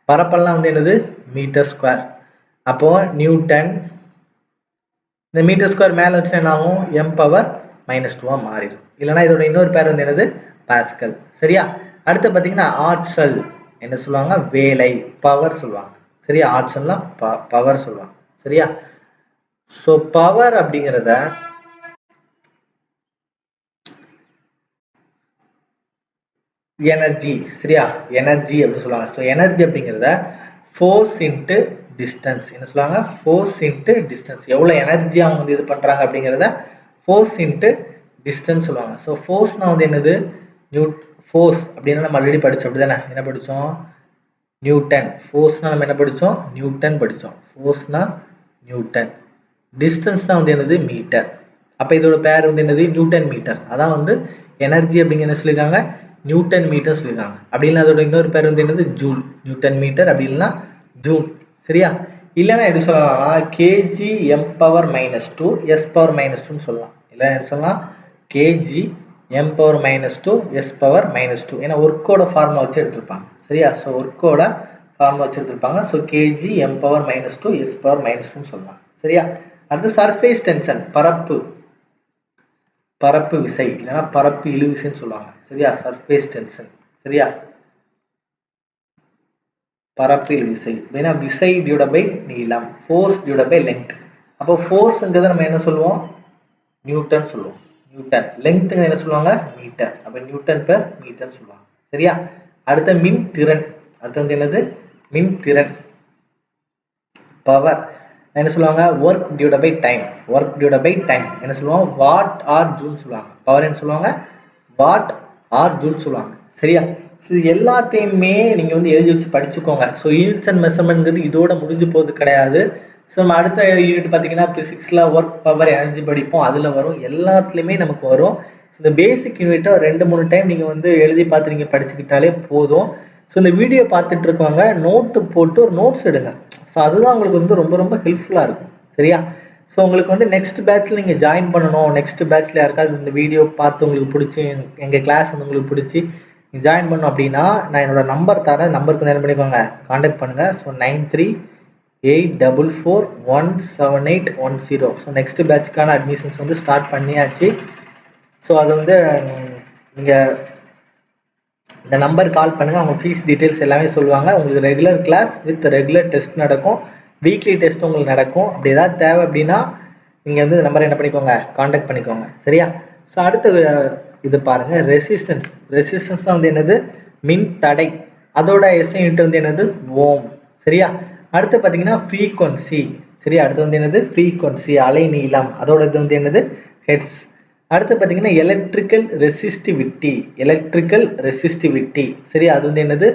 பரப்பளவுலாம் வந்து என்னது மீட்டர் ஸ்கொயர். அப்போ நியூட்டன், இந்த மீட்டர் ஸ்கொயர் மேலே வச்சு என்ன ஆகும், m பவர் -2 மாறிடும். இல்லைன்னா இதோட இன்னொரு பேர் வந்து என்னது, பாஸ்கல். சரியா. அடுத்து பார்த்தீங்கன்னா ஆற்றல் என்ன சொல்லுவாங்க, வேலை, பவர் சொல்லுவாங்க. சரியா. ஆற்றல்லாம் பவர் சொல்லுவாங்க. சரியா. ஸோ பவர் அப்படிங்கிறத எனர்ஜி, சரியா, எனர்ஜி அப்படின்னு சொல்லுவாங்க. ஸோ எனர்ஜி அப்படிங்கிறத ஃபோர்ஸ் இன்ட்டு டிஸ்டன்ஸ் என்ன சொல்லுவாங்க, ஃபோர்ஸ் இன்ட்டு டிஸ்டன்ஸ். எவ்வளோ எனர்ஜி அவங்க வந்து இது பண்ணுறாங்க அப்படிங்கிறத ஃபோர்ஸ் இன்ட்டு டிஸ்டன்ஸ் சொல்லுவாங்க. ஸோ ஃபோர்ஸ்னால் வந்து என்னது, ஃபோர்ஸ் அப்படின்னா நம்ம ஆல்ரெடி படித்தோம் அப்படி தானே, என்ன படித்தோம், நியூட்டன். ஃபோர்ஸ்னால் நம்ம என்ன படித்தோம், நியூட்டன் படித்தோம். ஃபோர்ஸ்னால் நியூட்டன், டிஸ்டன்ஸ்னால் வந்து என்னது மீட்டர். அப்போ இதோட பேர் வந்து என்னது, நியூட்டன் மீட்டர். அதான் வந்து எனர்ஜி அப்படிங்கிற என்ன சொல்லியிருக்காங்க, நியூட்டன் மீட்டர் சொல்லியிருக்காங்க. அப்படி இல்லை அதோட இன்னொரு பேர் வந்து என்னது, ஜூல். நியூட்டன் மீட்டர் அப்படி இல்லைன்னா ஜூல். சரியா. இல்லைன்னா எப்படி சொல்லலாம், K G M power -2 S power -2 சொல்லலாம். இல்லை என்ன சொல்லலாம், K G M power -2 S power -2. ஏன்னா ஒர்க்கோட ஃபார்முலா வச்சு எடுத்திருப்பாங்க. சரியா. ஸோ ஒர்க்கோட ஃபார்முலா வச்சு எடுத்திருப்பாங்க. So K G M power -2 S power -2 சொல்லலாம். சரியா. அடுத்து சர்ஃபேஸ் டென்ஷன், பரப்பு, பரப்பு விசை இல்லைன்னா பரப்பு இழு விசைன்னு சொல்லுவாங்க. சரியா. Surface tension. சரியா. பரப்பு இழு விசை அப்படின்னா விசை டிவைட் பை நீளம், ஃபோர்ஸ் டிவைட் பை லெங்த். அப்போ ஃபோர்ஸுங்கிறத நம்ம என்ன சொல்லுவோம், நியூட்டன் சொல்லுவோம். நியூட்டன். லெங்க்த்துங்க என்ன சொல்லுவாங்க, மீட்டர். அப்போ நியூட்டன் பெர் மீட்டர் சொல்லுவாங்க. சரியா. அடுத்த மின் திறன், அடுத்து வந்து என்னது, மின் திறன், பவர் என்ன சொல்லுவாங்க, work divide by time, work divide by time என்ன சொல்லுவாங்க, வாட் ஆர் ஜூல் சொல்லுவாங்க. பவர் என்ன சொல்லுவாங்க, வாட் ஆர் ஜூல் சொல்லுவாங்க. சரியா. ஸோ எல்லாத்தையுமே நீங்கள் வந்து எழுதி வச்சு படிச்சுக்கோங்க. ஸோ யூனிட்ஸ் அண்ட் மெஷர்மெண்ட்ங்கிறது இதோட முடிஞ்சு போகிறது கிடையாது. ஸோ நம்ம அடுத்த யூனிட் பார்த்தீங்கன்னா பிசிக்ஸில் ஒர்க் பவர் எனர்ஜி படிப்போம், அதில் வரும், எல்லாத்துலேயுமே நமக்கு வரும். இந்த பேசிக் யூனிட்டை 2-3 டைம் நீங்கள் வந்து எழுதி பார்த்து நீங்கள் படிச்சுக்கிட்டாலே போதும். ஸோ இந்த வீடியோ பார்த்துட்டு இருக்கவங்க நோட்டு போட்டு ஒரு நோட்ஸ் எடுங்க. ஸோ அதுதான் உங்களுக்கு வந்து ரொம்ப ரொம்ப ஹெல்ப்ஃபுல்லாக இருக்கும். சரியா. ஸோ உங்களுக்கு வந்து நெக்ஸ்ட் பேட்ச்சில் நீங்கள் ஜாயின் பண்ணணும், நெக்ஸ்ட் பேட்ச்சில் யாருக்காவது இந்த வீடியோ பார்த்து உங்களுக்கு பிடிச்சி, எங்கள் கிளாஸ் வந்து உங்களுக்கு பிடிச்சி ஜாயின் பண்ணணும் அப்படின்னா நான் என்னோட நம்பர் தரேன், நம்பருக்கு என்ன பண்ணிக்கோங்க, காண்டாக்ட் பண்ணுங்கள். ஸோ 9384417810. ஸோ நெக்ஸ்ட் பேட்சுக்கான அட்மிஷன்ஸ் வந்து ஸ்டார்ட் பண்ணியாச்சு. ஸோ அது வந்து நீங்கள் இந்த நம்பர் கால் பண்ணுங்கள், அவங்க ஃபீஸ் டீட்டெயில்ஸ் எல்லாமே சொல்லுவாங்க. உங்களுக்கு regular class with regular test நடக்கும், வீக்லி டெஸ்ட் உங்களுக்கு நடக்கும். அப்படி ஏதாவது தேவை அப்படின்னா நீங்கள் வந்து இந்த நம்பரை என்ன பண்ணிக்கோங்க, காண்டாக்ட் பண்ணிக்கோங்க. சரியா. ஸோ அடுத்து இது பாருங்கள், ரெசிஸ்டன்ஸ். ரெசிஸ்டன்ஸ்னால் வந்து என்னது, மின் தடை. அதோட எஸ்ஐ யூனிட் வந்து என்னது, ஓம். சரியா. அடுத்து பார்த்தீங்கன்னா ஃப்ரீக்வன்சி. சரியா. அடுத்து வந்து என்னது, ஃப்ரீக்வன்சி, அலை நீளம். அதோட இது வந்து என்னது, ஹெட்ஸ். அடுத்து பார்த்தீங்கன்னா எலக்ட்ரிக்கல் ரெசிஸ்டிவிட்டி, எலக்ட்ரிக்கல் ரெசிஸ்டிவிட்டி. சரியா. அது வந்து என்னது,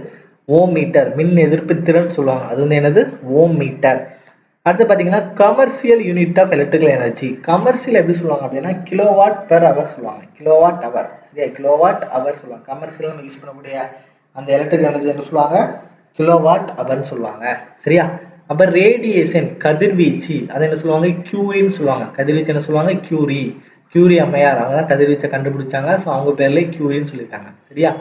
ஓம் மீட்டர், மின் எதிர்ப்பு திறன் சொல்லுவாங்க. அது வந்து என்னது, ஓம் மீட்டர். அடுத்து பார்த்தீங்கன்னா commercial unit of electrical energy. Commercial எப்படி சொல்லுவாங்க அப்படின்னா கிலோவாட் பெர் அவர் சொல்லுவாங்க. Kilowatt hour. சரியா. கிலோவாட் அவர் சொல்லுவாங்க. கமர்ஷியல் நம்ம யூஸ் பண்ணக்கூடிய அந்த எலக்ட்ரிக்கல் எனர்ஜி என்ன சொல்லுவாங்க, கிலோவாட் அவர்னு சொல்லுவாங்க. சரியா. அப்போ ரேடியேஷன், கதிர்வீச்சு, அதை என்ன சொல்லுவாங்க, கியூரின்னு சொல்லுவாங்க. கதிர்வீச்சு என்ன சொல்லுவாங்க, கியூரி. கியூரி அம்மையார் அவங்க தான் கதிர்வீச்சை கண்டுபிடிச்சாங்க. ஸோ அவங்க பேர்லேயே கியூரின்னு சொல்லியிருக்காங்க. சரியா.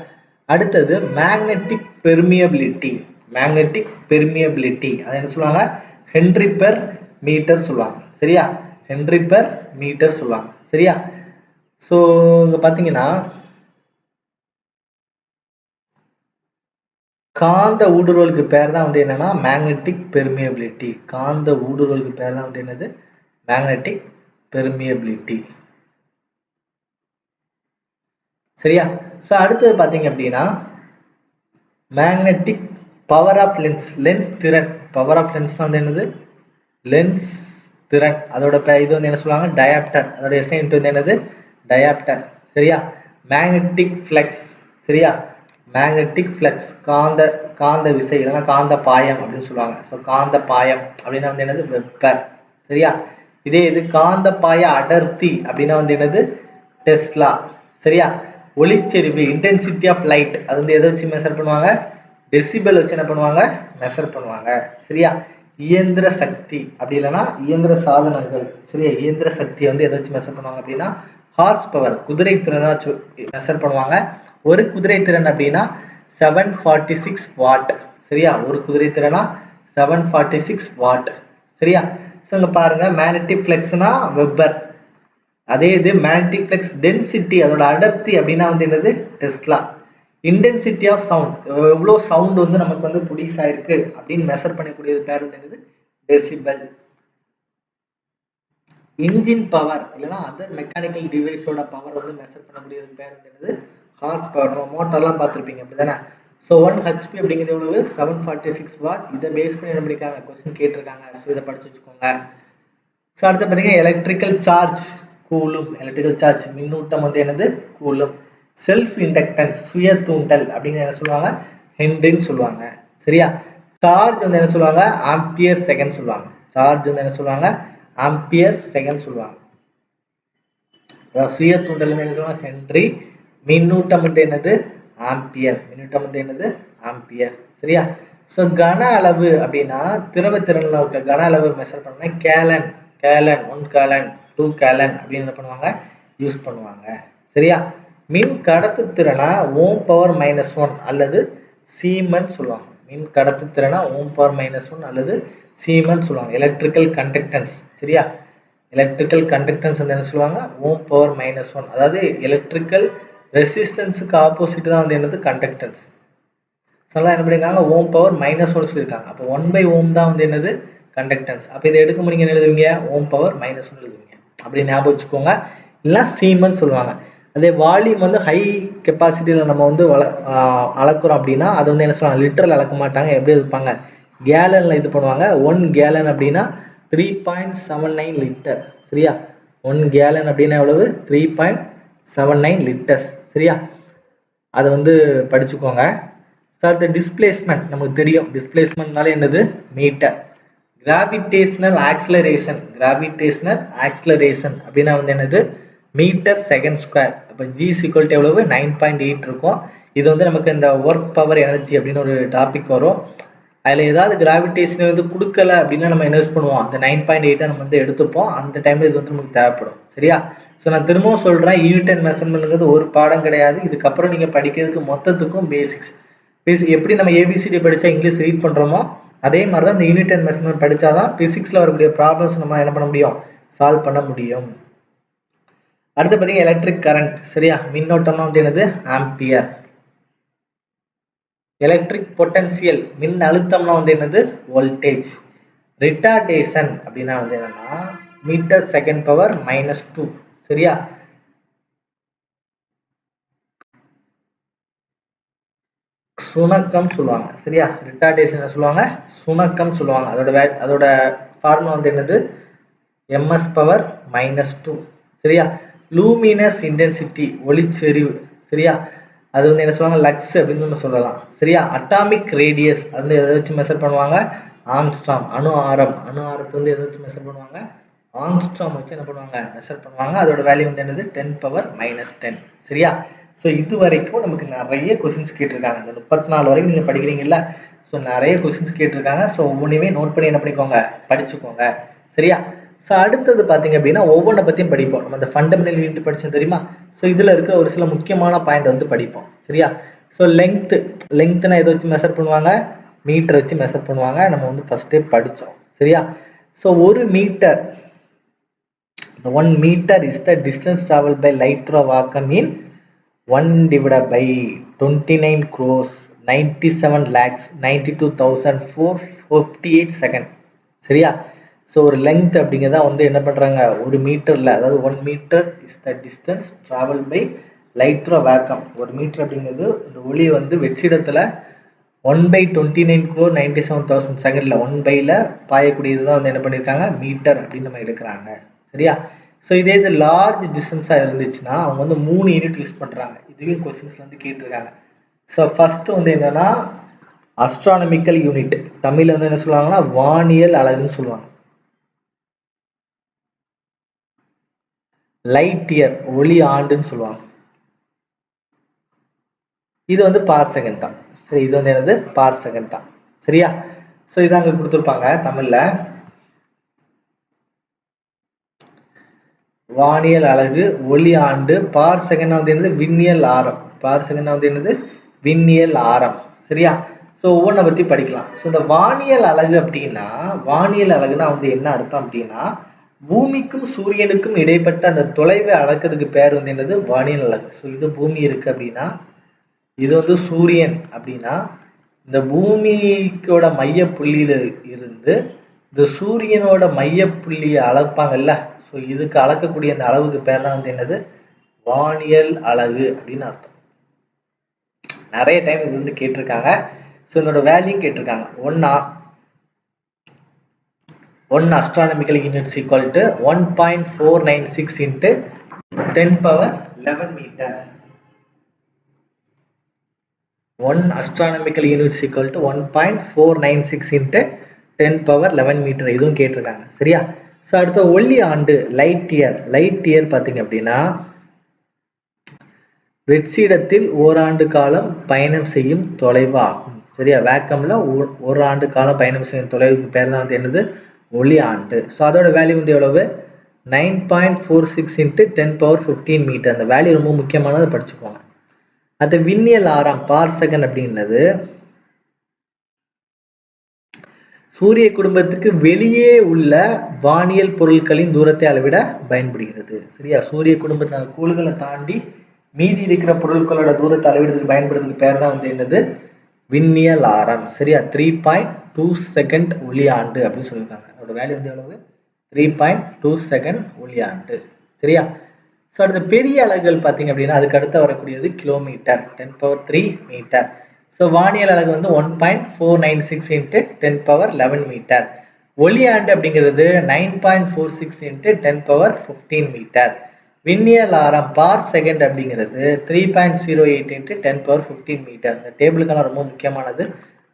அடுத்தது மேக்னெட்டிக் பெர்மியபிலிட்டி. மேக்னெட்டிக் பெர்மியபிலிட்டி அதை என்ன சொல்லுவாங்க, ஹென்ரி பெர் மீட்டர் சொல்லுவாங்க. சரியா. ஹென்ரி பெர் மீட்டர் சொல்லுவாங்க. சரியா. ஸோ இங்கே பார்த்தீங்கன்னா காந்த ஊடுருவலுக்கு பேர் தான் வந்து என்னன்னா மேக்னெட்டிக் பெர்மியபிலிட்டி. காந்த ஊடுருவலுக்கு பேர் தான் வந்து என்னது, மேக்னெட்டிக் பெர்மியபிலிட்டி. சரியா. ஸோ அடுத்தது பார்த்தீங்க அப்படின்னா magnetic power of lens. Lens திறன். பவர் ஆஃப் லென்ஸ்னா வந்து என்னது, லென்ஸ் திறன். அதோட இது வந்து என்ன சொல்லுவாங்க, டயாப்டர். அதோட எஸ்ஐ வந்து என்னது, டயாப்டர். சரியா. Magnetic flux. சரியா. மேக்னெட்டிக் ஃப்ளக்ஸ் காந்த காந்த விசை இல்லைன்னா காந்த பாயம் அப்படின்னு சொல்லுவாங்க. ஸோ காந்த பாயம் அப்படின்னா வந்து என்னது வெப்பர். சரியா? இதே இது காந்த பாய அடர்த்தி அப்படின்னா வந்து என்னது டெஸ்லா. சரியா? ஒளிச்செறிவு இன்டென்சிட்டி ஆஃப் லைட் அது வந்து எதை வச்சு மெஷர் பண்ணுவாங்க? டெசிபல் வச்சு என்ன பண்ணுவாங்க? மெஷர் பண்ணுவாங்க. சரியா? இயந்திர சக்தி அப்படி இல்லைன்னா இயந்திர சாதனங்கள். சரியா? இயந்திர சக்தியை வந்து எதை வச்சு மெஷர் பண்ணுவாங்க அப்படின்னா ஹார்ஸ் பவர் குதிரை திறனை வச்சு மெஷர் பண்ணுவாங்க. ஒரு குதிரை திறன் அப்படின்னா 746 வாட். சரியா? ஒரு குதிரை திறனா 746 வாட். சரியா? ஸோ இங்க பாருங்க மேக்னெட்டிக் ஃப்ளக்ஸ்னா வெப்பர். அதே இது மேக்னெட்டிக் ஃப்ளக்ஸ் டென்சிட்டி அதோட அடர்த்தி அப்படின்னா வந்து என்னது டெஸ்லா. இன்டென்சிட்டி ஆஃப் சவுண்ட் எவ்வளோ சவுண்ட் வந்து நமக்கு வந்து ப்ரொடியூஸ் ஆயிருக்கு அப்படின்னு மெஷர் பண்ணக்கூடியது பேர் வந்து என்னது டெசிபல். இன்ஜின் பவர் இல்லைன்னா அதர் மெக்கானிக்கல் டிவைஸோட பவர் வந்து மெஷர் பண்ணக்கூடியது பேர் வந்து என்னது ஹார்ஸ் பவர். நம்ம மோட்டர்லாம் பார்த்துருப்பீங்க அப்படிதானே? ஸோ 1 ஹெச்பி அப்படிங்கிறது எவ்வளவு 746 வாட். இதை பேஸ் பண்ணி என்ன பண்ணிருக்காங்க கொஸ்டின் கேட்டிருக்காங்க. ஸோ இதை படிச்சு வச்சுக்கோங்க. ஸோ அடுத்து பார்த்தீங்கன்னா electrical charge coulomb. Electrical charge மின்னூட்டம் வந்து என்னது கூலும். செல்ஃப் இண்டக்டன்ஸ் சுய தூண்டல் அப்படிங்கிற என்ன சொல்லுவாங்க ஹென்ரின்னு சொல்லுவாங்க. சரியா? சார்ஜ் வந்து என்ன சொல்லுவாங்க ஆம்பியர் செகண்ட் சொல்லுவாங்க. சார்ஜ் வந்து என்ன சொல்லுவாங்க ஆம்பியர் செகண்ட் சொல்லுவாங்க. சுய தூண்டல் என்ன சொல்லுவாங்க ஹென்றி. மின்னூட்டம் வந்து என்னது ஆம்பியர். மின்னூட்டம் வந்து என்னது ஆம்பியர். சரியா? ஸோ கன அளவு அப்படின்னா திரவத்திறனில் இருக்க கன அளவு மெஷர் பண்ணா கேலன். கேலன் 1 கேலன் 2 கேலன் அப்படின்னு என்ன பண்ணுவாங்க யூஸ் பண்ணுவாங்க. சரியா? மின் கடத்து திறனா ஓம் பவர் -1 அல்லது சீமன் சொல்லுவாங்க. மின் கடத்து திறனா ஓம் பவர் -1 அல்லது சீமன் சொல்லுவாங்க. Electrical conductance. சரியா? எலக்ட்ரிக்கல் கண்டக்டன்ஸ் வந்து என்ன சொல்லுவாங்க ஓம் பவர் -1. அதாவது எலக்ட்ரிக்கல் ரெசிஸ்டன்ஸுக்கு ஆப்போசிட் தான் வந்து என்னது கண்டக்டன்ஸ். சொல்லலாம் என்ன பண்ணிருக்காங்க ஓம் பவர் -1 சொல்லியிருக்காங்க. அப்போ 1/ஓம் தான் வந்து என்னது கண்டக்டன்ஸ். அப்போ இதை எடுக்க முடியுங்க என்ன எழுதுவீங்க ஓம் பவர் -1 எழுதுவீங்க. அப்படி ஞாபகம் வச்சுக்கோங்க. இல்லை சீமன் சொல்லுவாங்க. அதே வால்யூம் வந்து ஹை கெப்பாசிட்டியில் நம்ம வந்து அளக்குறோம் அப்படின்னா அது வந்து என்ன சொல்லுவாங்க லிட்டரில் அளக்க மாட்டாங்க. எப்படி இருப்பாங்க கேலனில் இது பண்ணுவாங்க. 1 கேலன் அப்படின்னா 3.79 லிட்டர். சரியா? 1 கேலன் அப்படின்னா எவ்வளவு 3.79 லிட்டர்ஸ். சரியா? அதை வந்து படிச்சுக்கோங்க. சார் டிஸ்பிளேஸ்மெண்ட் நமக்கு தெரியும். டிஸ்பிளேஸ்மெண்ட்னால என்னது metre. Gravitational acceleration. Gravitational acceleration அப்படின்னா வந்து என்னது மீட்டர் செகண்ட் ஸ்கொயர். அப்போ G = எவ்வளவு 9.8 இருக்கும். இது வந்து நமக்கு இந்த ஒர்க் பவர் எனர்ஜி அப்படின்னு ஒரு டாபிக் வரும். அதில் ஏதாவது கிராவிடேஷன் வந்து கொடுக்கல அப்படின்னா நம்ம என்ன யூஸ் பண்ணுவோம் அந்த 9.8 நம்ம வந்து எடுத்துப்போம். அந்த டைம்ல இது வந்து நமக்கு தேவைப்படும். சரியா? ஸோ நான் திரும்பவும் சொல்கிறேன் யூனிட் அண்ட் மெஷர்மெண்ட்ங்கிறது ஒரு பாடம் கிடையாது. இதுக்கப்புறம் நீங்கள் படிக்கிறதுக்கு மொத்தத்துக்கும் பேசிக்ஸ். எப்படி நம்ம ஏபிசிடி படித்தா இங்கிலீஷ் ரீட் பண்ணுறோமோ அதே மாதிரி தான் இந்த யூனிட் அண்ட் மெஷர்மெண்ட் படித்தா தான் பிசிக்ஸில் வரக்கூடிய ப்ராப்ளம்ஸ் நம்ம என்ன பண்ண முடியும் சால்வ் பண்ண முடியும். அடுத்து பார்த்தீங்கன்னா எலக்ட்ரிக் கரண்ட். சரியா? மின்னோட்டம்னா வந்து என்னது ஆம்பியர். எலக்ட்ரிக் பொட்டன்சியல் மின் அழுத்தம்னா வந்து என்னது வோல்டேஜ். ரிட்டார்டேஷன் அப்படின்னா வந்து என்னன்னா மீட்டர் செகண்ட் பவர் -2. சரியா? சுணக்கம் சொல்லுவாங்க. சரியா? ரிட்டார்டேஷன் சொல்லுவாங்க சுணக்கம் சொல்லுவாங்க. அதோட ஃபார்முலா வந்து என்னது ms பவர் -2. சரியா? லூமினஸ் இன்டென்சிட்டி ஒளிச்செறிவு. சரியா? அது வந்து என்ன சொல்லுவாங்க லக்ஸ் அப்படின்னு நம்ம சொல்லலாம். சரியா? அட்டாமிக் ரேடியஸ் அது வந்து எதை வச்சு மெஷர் பண்ணுவாங்க ஆங்ஸ்ட்ராம். அணு ஆரம். அணு ஆரத்தை வந்து எதை வச்சு மெஷர் பண்ணுவாங்க ஆங்ஸ்ட்ராம் வச்சு என்ன பண்ணுவாங்க மெஷர் பண்ணுவாங்க. அதோட வேல்யூ வந்து என்னது 10 பவர் -10. சரியா? ஸோ இது வரைக்கும் நமக்கு நிறைய கொஸ்டின்ஸ் கேட்டிருக்காங்க. இந்த 34 வரைக்கும் நீங்கள் படிக்கிறீங்கல்ல. ஸோ நிறைய கொஸ்டின்ஸ் கேட்டிருக்காங்க. ஸோ ஒவ்வொன்றையுமே நோட் பண்ணி என்ன பண்ணிக்கோங்க படிச்சுக்கோங்க. சரியா? ஸோ அடுத்தது பார்த்தீங்க அப்படின்னா ஒவ்வொன்றை பற்றியும் படிப்போம். நம்ம இந்த ஃபண்டமெண்டல் யூனிட் படித்தோம் தெரியுமா? ஸோ இதில் இருக்கிற ஒரு சில முக்கியமான பாயிண்ட் வந்து படிப்போம். சரியா? ஸோ லெங்க்த்னா எதை வச்சு மெஷர் பண்ணுவாங்க மீட்டர் வச்சு மெஷர் பண்ணுவாங்க. நம்ம வந்து ஃபர்ஸ்டே படித்தோம். சரியா? So 1 metre 1 meter is the distance traveled by light through a vacuum in 1 divided by 29 crores 97 lakhs 92,458 second. சரியா? ஸோ ஒரு லெங்த் அப்படிங்கிறத வந்து என்ன பண்ணுறாங்க 1 மீட்டரில் அதாவது 1 metre is the distance travel by light through vacuum. 1 metre அப்படிங்கிறது இந்த ஒளி வந்து வெற்றிடத்தில் 1/29 crore 97,000 செகண்டில் 1/ல பாயக்கூடியது தான் வந்து என்ன பண்ணியிருக்காங்க மீட்டர் அப்படின்னு நம்ம எடுக்கிறாங்க. சரியா? ஸோ இதே இது லார்ஜ் டிஸ்டன்ஸாக இருந்துச்சுன்னா அவங்க வந்து 3 யூனிட் யூஸ் பண்ணுறாங்க. இதுவே கொஸ்டின்ஸ்ல வந்து கேட்டிருக்காங்க. ஸோ ஃபர்ஸ்ட் வந்து என்னன்னா அஸ்ட்ரானமிக்கல் யூனிட், தமிழ்ல வந்து என்ன சொல்லுவாங்கன்னா வானியல் அலகுன்னு சொல்லுவாங்க. லைட் இயர் ஒளி ஆண்டுன்னு சொல்லுவாங்க. இது வந்து பார் செகண்ட் தான். சரி, இது வந்து என்னது பார் செகண்ட் தான். சரியா? ஸோ இது அங்கே கொடுத்துருப்பாங்க தமிழ்ல. வானியல் அலகு, ஒளி ஆண்டு, பார் செகண்ட் வந்து என்னது விண்ணியல் ஆரம். பார் செகண்ட் வந்து என்னது விண்ணியல் ஆரம். சரியா? ஸோ ஒவ்வொன்றை பற்றி படிக்கலாம். ஸோ இந்த வானியல் அலகு அப்படின்னா, வானியல் அலகுனா வந்து என்ன அர்த்தம் அப்படின்னா, பூமிக்கும் சூரியனுக்கும் இடைப்பட்ட அந்த தொலைவை அளக்கிறதுக்கு பேர் வந்து என்னது வானியல் அலகு. ஸோ இது பூமி இருக்கு அப்படின்னா, இது வந்து சூரியன் அப்படின்னா, இந்த பூமிக்கோட மைய புள்ளியில இருந்து இந்த சூரியனோட மைய புள்ளியை அளப்பாங்கல்ல, ஸோ இதுக்கு அளக்கக்கூடிய அந்த அளவுக்கு பேர் தான் வந்து என்னது வானியல் அலகு அப்படின்னு அர்த்தம். நிறைய டைம் இது வந்து கேட்டிருக்காங்க. ஸோ இதோட வேல்யூ கேட்டிருக்காங்க. One astronomical units equal to 1.496 into 10 power 11 meter. 1 astronomical units equal to 1.496 into 10 power 11 meter. இதுவும் கேட்டிருக்காங்க. சரியா? ஸோ அடுத்த ஒளி ஆண்டு, லைட் இயர். லைட் இயர் பார்த்தீங்க அப்படின்னா வெற்றிடத்தில் ஓராண்டு காலம் பயணம் செய்யும் தொலைவு ஆகும். சரியா? வேக்கம்ல ஒரு ஆண்டு காலம் பயணம் செய்யும் தொலைவுக்கு பேர் தான் வந்து என்னது ஒளி ஆண்டு. ஸோ அதோட வேல்யூ வந்து எவ்வளவு 9.46 into 10 power 15 மீட்டர். அந்த வேல்யூ ரொம்ப முக்கியமானதை படிச்சுக்கோங்க. அது விண்ணியல் ஆரம் பார் செகண்ட் அப்படின்னது சூரிய குடும்பத்துக்கு வெளியே உள்ள வானியல் பொருட்களின் தூரத்தை அளவிட பயன்படுகிறது. சரியா? சூரிய குடும்பத்தின கோள்களை தாண்டி மீதி இருக்கிற பொருட்களோட தூரத்தை அளவிடுறதுக்கு பயன்படுறதுக்கு பேர் தான் வந்து என்னது விண்ணியல் ஆரம். சரியா? 3.2 செகண்ட் ஒளி ஆண்டு அப்படின்னு சொல்லியிருக்காங்க. அதோட வேல்யூ வந்து எவ்வளவு 3.2 செகண்ட் ஒளி ஆண்டு. சரியா? ஸோ அடுத்த பெரிய அலகுகள் பார்த்தீங்க அப்படின்னா அதுக்கு அடுத்து வரக்கூடியது கிலோமீட்டர், 10 பவர் 3 மீட்டர். ஸோ வானியல் அலகு வந்து 1.496 into 10 பவர் 11 மீட்டர். ஒளி ஆண்டு அப்படிங்கிறது 9.46 into 10 பவர் 15 மீட்டர். விண்ணியல் ஆரம் பார் செகண்ட் அப்படிங்கிறது 3.08 into 10 பவர் 15 மீட்டர். இந்த டேபிளுக்கெல்லாம் ரொம்ப முக்கியமானது,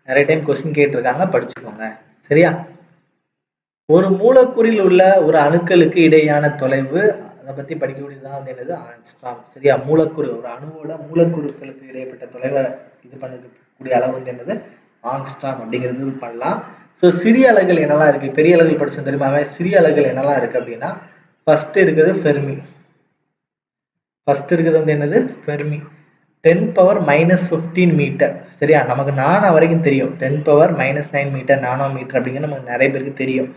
நிறைய டைம் கொஸ்டின் கேட்டிருக்காங்க, படிச்சுக்கோங்க. சரியா? ஒரு மூலக்கூறில் உள்ள ஒரு அணுக்களுக்கு இடையான தொலைவு, அதை பத்தி படிக்கக்கூடியதுதான் வந்து என்னது ஆங்ஸ்ட்ராம். சரியா? மூலக்கூறு, ஒரு அணுவோட மூலக்கூறுகளுக்கு இடைப்பட்ட தொலைவை இது பண்ணக்கூடிய அளவு வந்து என்னது ஆங்ஸ்ட்ராம் அப்படிங்கிறது பண்ணலாம். ஸோ சிறிய அலகுகள் என்னெல்லாம் இருக்கு, பெரிய அலகுகள் படிச்சோம் தெரியுமா? சிறிய அலகுகள் என்னெல்லாம் இருக்கு அப்படின்னா ஃபர்ஸ்ட் இருக்கிறது ஃபெர்மி. ஃபர்ஸ்ட் இருக்கிறது வந்து என்னது ஃபெர்மி, 10 பவர் -15 மீட்டர். சரியா? நமக்கு நானோ வரைக்கும் தெரியும், 10 பவர் -9 மீட்டர் நானோ மீட்டர் அப்படிங்கிறது நமக்கு நிறைய பேருக்கு தெரியும்.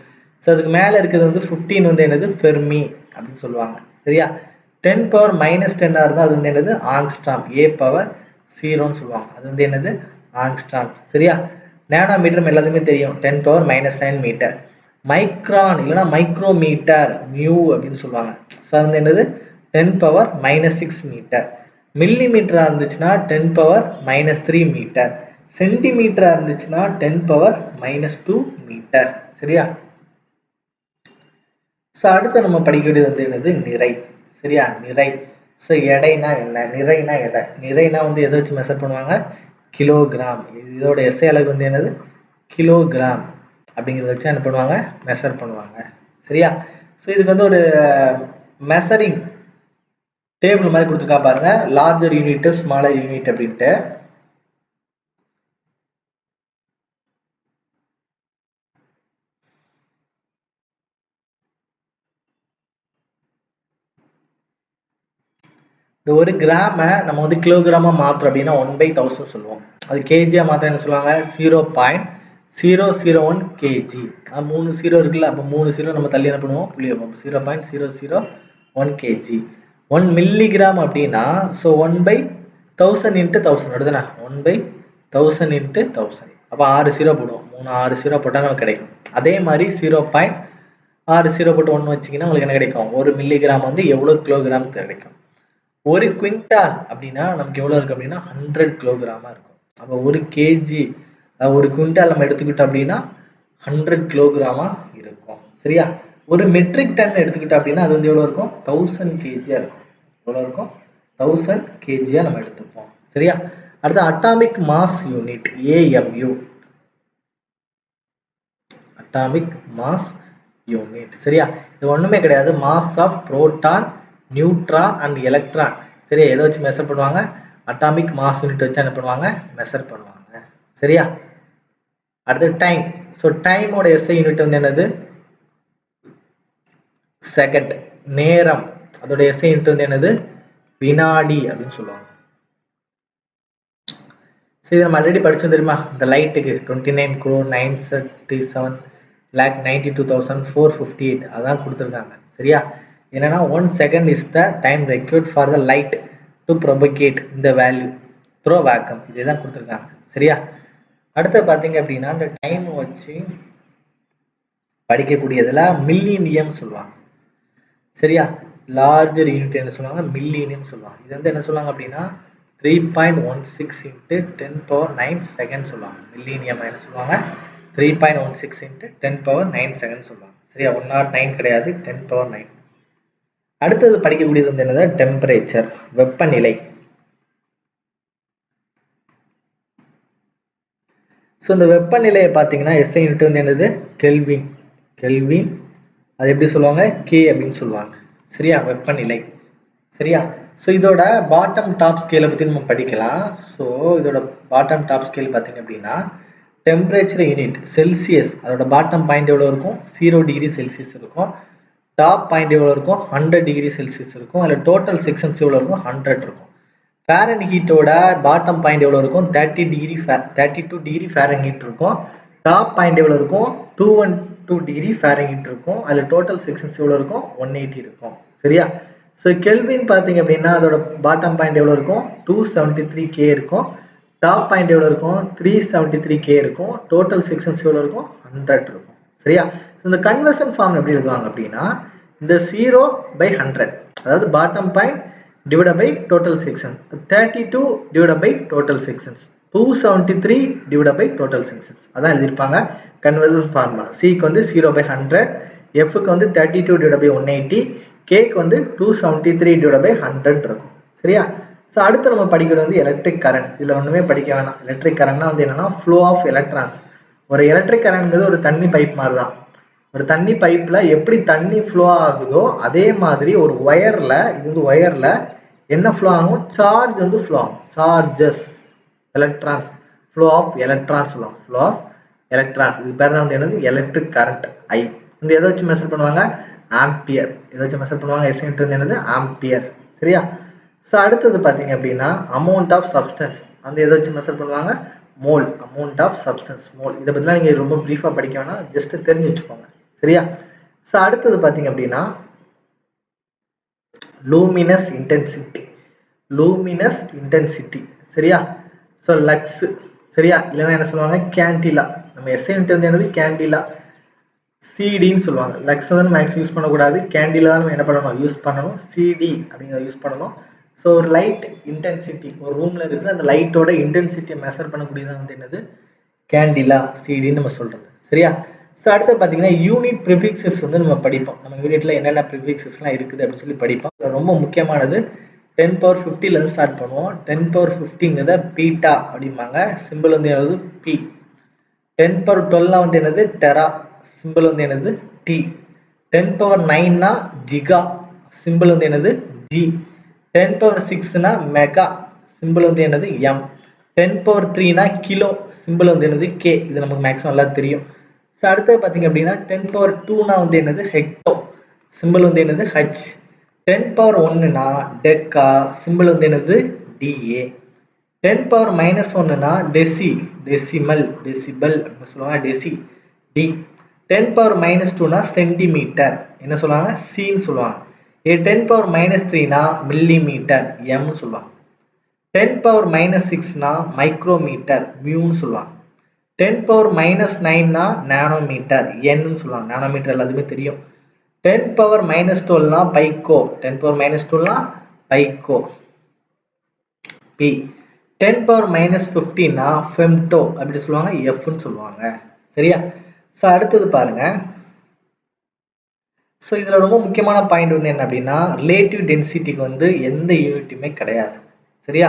ஸோ அதுக்கு மேலே இருக்கிறது வந்து 15 வந்து என்னது ஃபெர்மி அப்படின்னு சொல்லுவாங்க. சரியா? 10 பவர் -10 இருந்தால் அது வந்து என்னது ஆங்ஸ்ட்ராம், A பவர் 0ன்னு சொல்லுவாங்க. அது வந்து என்னது ஆங்ஸ்ட்ராம். சரியா? நேனோ மீட்டர் எல்லாத்துக்குமே தெரியும், 10 பவர் -9 மீட்டர். மைக்ரான் இல்லைன்னா மைக்ரோமீட்டர் மியூ அப்படின்னு சொல்லுவாங்க. ஸோ அது வந்து என்னது 10 பவர் -6 மீட்டர். மில்லி மீட்டரா இருந்துச்சுன்னா 10 பவர் -3 மீட்டர். சென்டிமீட்டரா இருந்துச்சுன்னா 10 பவர் -2 மீட்டர். சரியா? ஸோ அடுத்து நம்ம படிக்கக்கூடியது வந்து என்னது நிறை. சரியா? நிறை. ஸோ எடைனா என்ன, நிறைனா எடை. நிறைனா வந்து எதை வச்சு மெஷர் பண்ணுவாங்க, கிலோகிராம். இதோட எஸ்ஐ அலகு வந்து என்னது கிலோகிராம் அப்படிங்கிறத வச்சு என்ன பண்ணுவாங்க மெஷர் பண்ணுவாங்க. சரியா? ஸோ இதுக்கு வந்து ஒரு மெஷரிங் டேபிள் மாதிரி கொடுத்துருக்கா பாருங்க, லார்ஜர் யூனிட் ஸ்மாலர் யூனிட் அப்படின்ட்டு. இந்த ஒரு கிராமை நம்ம வந்து கிலோகிராமா மாத்திரம் அப்படின்னா 1/1000 சொல்லுவோம். அது கேஜியா மாத்திரம் என்ன சொல்லுவாங்க 0.001 கேஜி. 3 0 இருக்குல்ல, அப்போ 3 0 நம்ம தள்ளி என்ன பண்ணுவோம் புள்ளி வைப்போம். 0.001 கேஜி. 1 மில்லிகிராம் அப்படின்னா ஸோ 1/1000 into 1000 வருதுண்ணா, 1/1000 into 1000. அப்போ 6 0 போடுவோம், 6 0 போட்டால் நமக்கு கிடைக்கும். அதே மாதிரி 0.60 போட்டு 1 வச்சிங்கன்னா உங்களுக்கு என்ன கிடைக்கும், 1 மில்லிகிராம் வந்து எவ்வளோ கிலோகிராம் கிடைக்கும். ஒரு குவிண்டால் அப்படின்னா நமக்கு எவ்வளோ இருக்கு அப்படின்னா 100 கிலோகிராமா இருக்கும். அப்போ ஒரு கேஜி, ஒரு குவிண்டால் நம்ம எடுத்துக்கிட்டோம் அப்படின்னா 100 கிலோகிராமா இருக்கும். சரியா? ஒரு மெட்ரிக் டன் எடுத்துக்கிட்டோம் அப்படின்னா அது வந்து எவ்வளோ இருக்கும் 1000 கேஜியா இருக்கும். எவ்வளோ இருக்கும் 1000 கேஜியா நம்ம எடுத்துப்போம். சரியா? அடுத்து atomic mass unit AMU, atomic mass unit. சரியா, இது ஒண்ணுமே கிடையாது, mass of proton, neutron and electron. சரியா, எதை வச்சு மெஷர் பண்ணுவாங்க? அட்டாமிக் மாஸ் யூனிட் வச்சு என்ன பண்ணுவாங்க? மெஷர் பண்ணுவாங்க. சரியா, அடுத்து டைம். ஸோ டைமோட SI யூனிட் வந்து என்னது? செகண்ட். நேரம், அதோட SI யூனிட் வந்து என்னது? வினாடி அப்படின்னு சொல்லுவாங்க. சரி, நம்ம ஆல்ரெடி படிச்சோம் தெரியுமா? இந்த லைட்டுக்கு 29,997,92,458 அதான் கொடுத்துருக்காங்க. சரியா, என்னன்னா 1 second is the time required for the light to propagate the value through vacuum. இதுதான் கொடுத்துருக்காங்க. சரியா, அடுத்து பார்த்தீங்க அப்படின்னா இந்த டைம் வச்சு படிக்கக்கூடியதுல மில்லினியம் சொல்லுவாங்க. சரியா, லார்ஜர் யூனிட் என்ன சொல்லுவாங்க? மில்லினியம் சொல்லுவாங்க. இது வந்து என்ன சொல்லுவாங்க அப்படின்னா 3.16 into 10 power 9 seconds சொல்லுவாங்க. மில்லினியம் என்ன சொல்லுவாங்க? 3.16 into 10 power 9 seconds சொல்லுவாங்க. சரியா, 109 கிடையாது, 10 power 9. அடுத்தது படிக்கக்கூடியது வந்து என்னது? டெம்பரேச்சர், வெப்பநிலை. ஸோ இந்த வெப்பநிலையை பார்த்தீங்கன்னா SI யூனிட் வந்து என்னது? கெல்வின். கெல்வின் அது எப்படி சொல்லுவாங்க? K அப்படின்னு சொல்லுவாங்க. சரியா, வெப்பநிலை. சரியா, ஸோ இதோட பாட்டம் டாப் ஸ்கேலை பற்றி நம்ம படிக்கலாம். ஸோ இதோட பாட்டம் டாப் ஸ்கேல் பார்த்தீங்க அப்படின்னா டெம்பரேச்சர் யூனிட் செல்சியஸ், அதோட பாட்டம் பாயிண்ட் எவ்வளோ இருக்கும்? 0 டிகிரி செல்சியஸ் இருக்கும். டாப் பாயிண்ட் எவ்வளோ இருக்கும்? 100 டிகிரி செல்சியஸ் இருக்கும். அதில் டோட்டல் செக்ஷன்ஸ் எவ்வளோ இருக்கும்? 100 இருக்கும். ஃபாரன்ஹீட்டோட பாட்டம் பாயிண்ட் எவ்வளோ இருக்கும்? 32 டிகிரி ஃபாரன்ஹீட் இருக்கும். டாப் பாயிண்ட் எவ்வளோ இருக்கும்? 212 டிகிரி ஃபாரன்ஹீட் இருக்கும். அதில் டோட்டல் செக்ஷன்ஸ் எவ்வளோ இருக்கும்? 180 இருக்கும். சரியா, ஸோ கெல்வின் பார்த்தீங்க அப்படின்னா அதோட பாட்டம் பாயிண்ட் எவ்வளோ இருக்கும்? 273 K இருக்கும். டாப் பாயிண்ட் எவ்வளோ இருக்கும்? 373 K இருக்கும். டோட்டல் செக்ஷன்ஸ் எவ்வளோ இருக்கும்? 100 இருக்கும். சரியா, இந்த கன்வர்ஷன் ஃபார்ம் எப்படி எழுதுவாங்க அப்படின்னா இந்த 0/100, அதாவது bottom point divided by total section, 32 divided by total sections, 273 divided by total sections. அதான் எழுதியிருப்பாங்க கன்வர்ஷன் ஃபார்முலா. சிக்கு வந்து 0/100, எஃப்க்கு வந்து 32 divided by 180, கேக்கு வந்து 273 divided by 100 இருக்கும். சரியா, ஸோ அடுத்து நம்ம படிக்கிறது வந்து எலக்ட்ரிக் கரண்ட். இதில் ஒன்றுமே படிக்க வேணாம். எலக்ட்ரிக் கரண்ட்னா வந்து என்னன்னா ஃப்ளோ ஆஃப் எலக்ட்ரான்ஸ். ஒரு எலக்ட்ரிக் கரண்ட்ங்கிறது ஒரு தண்ணி பைப் மாதிரி தான். ஒரு தண்ணி பைப்பில் எப்படி தண்ணி ஃப்ளோ ஆகுதோ அதே மாதிரி ஒரு ஒயரில், இது வந்து ஒயரில் என்ன ஃப்ளோ ஆகும்? சார்ஜ் வந்து ஃப்ளோ ஆகும். Charges, electrons, flow of electrons சொல்லுவாங்க. ஃப்ளோ ஆஃப் எலக்ட்ரான்ஸ், இது பேர் தான் வந்து என்னது? Electric current. ஐ வந்து எதை வச்சு மெஷர் பண்ணுவாங்க? ஆம்பியர். எதை வச்சு மெஷர் பண்ணுவாங்க? எஸ் இன்ட்டு வந்து என்னது? ஆம்பியர். சரியா, ஸோ அடுத்தது பார்த்தீங்க அப்படின்னா அமௌண்ட் ஆஃப் சப்ஸ்டன்ஸ் வந்து எதை வச்சு மெஷர் பண்ணுவாங்க? Mole. Amount of substance, mole. இதை பற்றிலாம் நீங்கள் ரொம்ப ப்ரீஃபாக படிக்க வேணாம், ஜஸ்ட் தெரிஞ்சு வச்சுக்கோங்க. சரியா, ஸோ அடுத்தது பார்த்தீங்க அப்படின்னா லூமினஸ் இன்டென்சிட்டி. Luminous intensity. சரியா, ஸோ லக்ஸ். சரியா, இல்லைன்னா என்ன சொல்லுவாங்க? கேண்டிலா. நம்ம எஸ்ஐ யூனிட் வந்து என்னது? கேண்டிலா. சிடின்னு சொல்லுவாங்க. லக்ஸ் வந்து மேக்ஸ் யூஸ் பண்ணக்கூடாது, கேண்டிலா தான் நம்ம என்ன பண்ணணும்? யூஸ் பண்ணணும். சிடி அப்படிங்கிறத யூஸ் பண்ணணும். ஸோ ஒரு லைட் இன்டென்சிட்டி, ஒரு ரூமில் இருக்கிற அந்த லைட்டோட இன்டென்சிட்டியை மெஷர் பண்ணக்கூடியது வந்து என்னது? கேண்டிலா, சிடின்னு நம்ம சொல்கிறது. சரியா, ஸோ அடுத்து பார்த்தீங்கன்னா யூனிட் ப்ரிஃபிக்ஸஸ் வந்து நம்ம படிப்போம். நம்ம யூனிட்டில் என்னென்ன ப்ரிஃபிக்ஸஸ்லாம் இருக்குது அப்படின்னு சொல்லி படிப்போம். ரொம்ப முக்கியமானது 10 power 50லேருந்து ஸ்டார்ட் பண்ணுவோம். 10 power 50ங்கிறத பீட்டா அப்படிம்பாங்க. சிம்பிள் வந்து என்னது? பி. 10 power 12 வந்து என்னது? டெரா. சிம்பிள் வந்து என்னது? டி. 10 power 9னா ஜிகா. சிம்பிள் வந்து என்னது? ஜி. 10 power 6னா மெகா. சிம்பிள் வந்து என்னது? எம். 10 power 3னா கிலோ. சிம்பிள் வந்து என்னது? கே. இது நமக்கு மேக்ஸிமம் எல்லாம் தெரியும். ஸோ அடுத்தது பார்த்தீங்க அப்படின்னா 10 power 2னா வந்து என்னது? ஹெக்டோ. சிம்பிள் வந்து என்னது? ஹச். 10 power 1னா டெக்கா. சிம்பிள் வந்து என்னது? டிஏ. 10 power -1னா டெசி. டெசிமல், டெசிபல் அப்படின்னு சொல்லுவாங்க. Deci, D. 10 power -2னா சென்டிமீட்டர், என்ன சொல்லுவாங்க? சின்னு சொல்லுவாங்க. 10 power -3னா மில்லிமீட்டர், எம்னு சொல்லுவாங்க. 10 power -6னா மைக்ரோமீட்டர், மியூன்னு சொல்லுவாங்க. 10 power -9னா நானோமீட்டர், என்னு சொல்லுவாங்க. நானோமீட்டர் எல்லாத்துக்குமே தெரியும். 10 power -12னா பைக்கோ. 10 power -12னா பைக்கோ, பி. 10 power -15னா ஃபெம்டோ அப்படி சொல்லுவாங்க, எஃப்னு சொல்லுவாங்க. சரியா, ஸோ அடுத்தது பாருங்க. ஸோ இதில் ரொம்ப முக்கியமான பாயிண்ட் வந்து என்ன அப்படின்னா ரிலேட்டிவ் டென்சிட்டிக்கு வந்து எந்த யூனிட்டுமே கிடையாது. சரியா,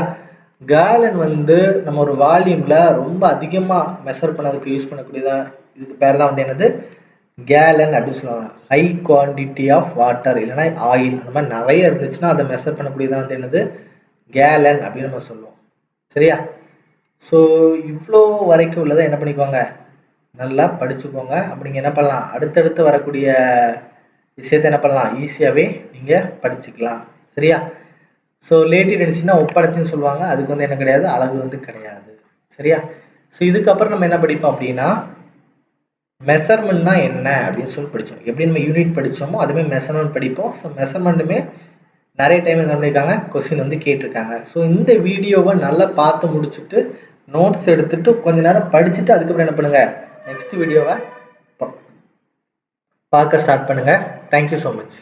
கேலன் வந்து நம்ம ஒரு வால்யூம்ல ரொம்ப அதிகமாக மெஷர் பண்ணதுக்கு யூஸ் பண்ணக்கூடியதான். இதுக்கு பேர் தான் வந்து என்னது, கேலன் அப்படின்னு சொல்லுவாங்க. ஹை குவான்டிட்டி ஆஃப் வாட்டர் இல்லைன்னா ஆயில் அந்த மாதிரி நிறைய இருந்துச்சுன்னா அதை மெஷர் பண்ணக்கூடியதான் வந்து என்னது, கேலன் அப்படின்னு நம்ம சொல்லுவோம். சரியா? ஸோ இவ்வளோ வரைக்கும் உள்ளதை என்ன பண்ணிக்கோங்க, நல்லா படிச்சுக்கோங்க. அப்போ நீங்கள் என்ன பண்ணலாம், அடுத்தடுத்து வரக்கூடிய விஷயத்தை என்ன பண்ணலாம், ஈஸியாகவே நீங்கள் படிச்சுக்கலாம். சரியா? ஸோ லேட்டிவ் டென்சிட்டினா ஒப்படத்தின்னு சொல்லுவாங்க. அதுக்கு வந்து என்ன கிடையாது, அளவு வந்து கிடையாது. சரியா? ஸோ இதுக்கப்புறம் நம்ம என்ன படிப்போம் அப்படின்னா, மெஷர்மெண்ட்னா என்ன அப்படின்னு சொல்லி படித்தோம். எப்படி நம்ம யூனிட் படித்தோமோ அதுவே மெஷர்மெண்ட் படிப்போம். ஸோ மெஷர்மெண்ட்டுமே நிறைய டைம் என்ன பண்ணியிருக்காங்க, கொஸ்டின் வந்து கேட்டிருக்காங்க. ஸோ இந்த வீடியோவை நல்லா பார்த்து முடிச்சுட்டு நோட்ஸ் எடுத்துட்டு கொஞ்ச நேரம் படிச்சுட்டு அதுக்கப்புறம் என்ன பண்ணுங்க, நெக்ஸ்ட் வீடியோவை பார்க்க ஸ்டார்ட் பண்ணுங்க. Thank you so much.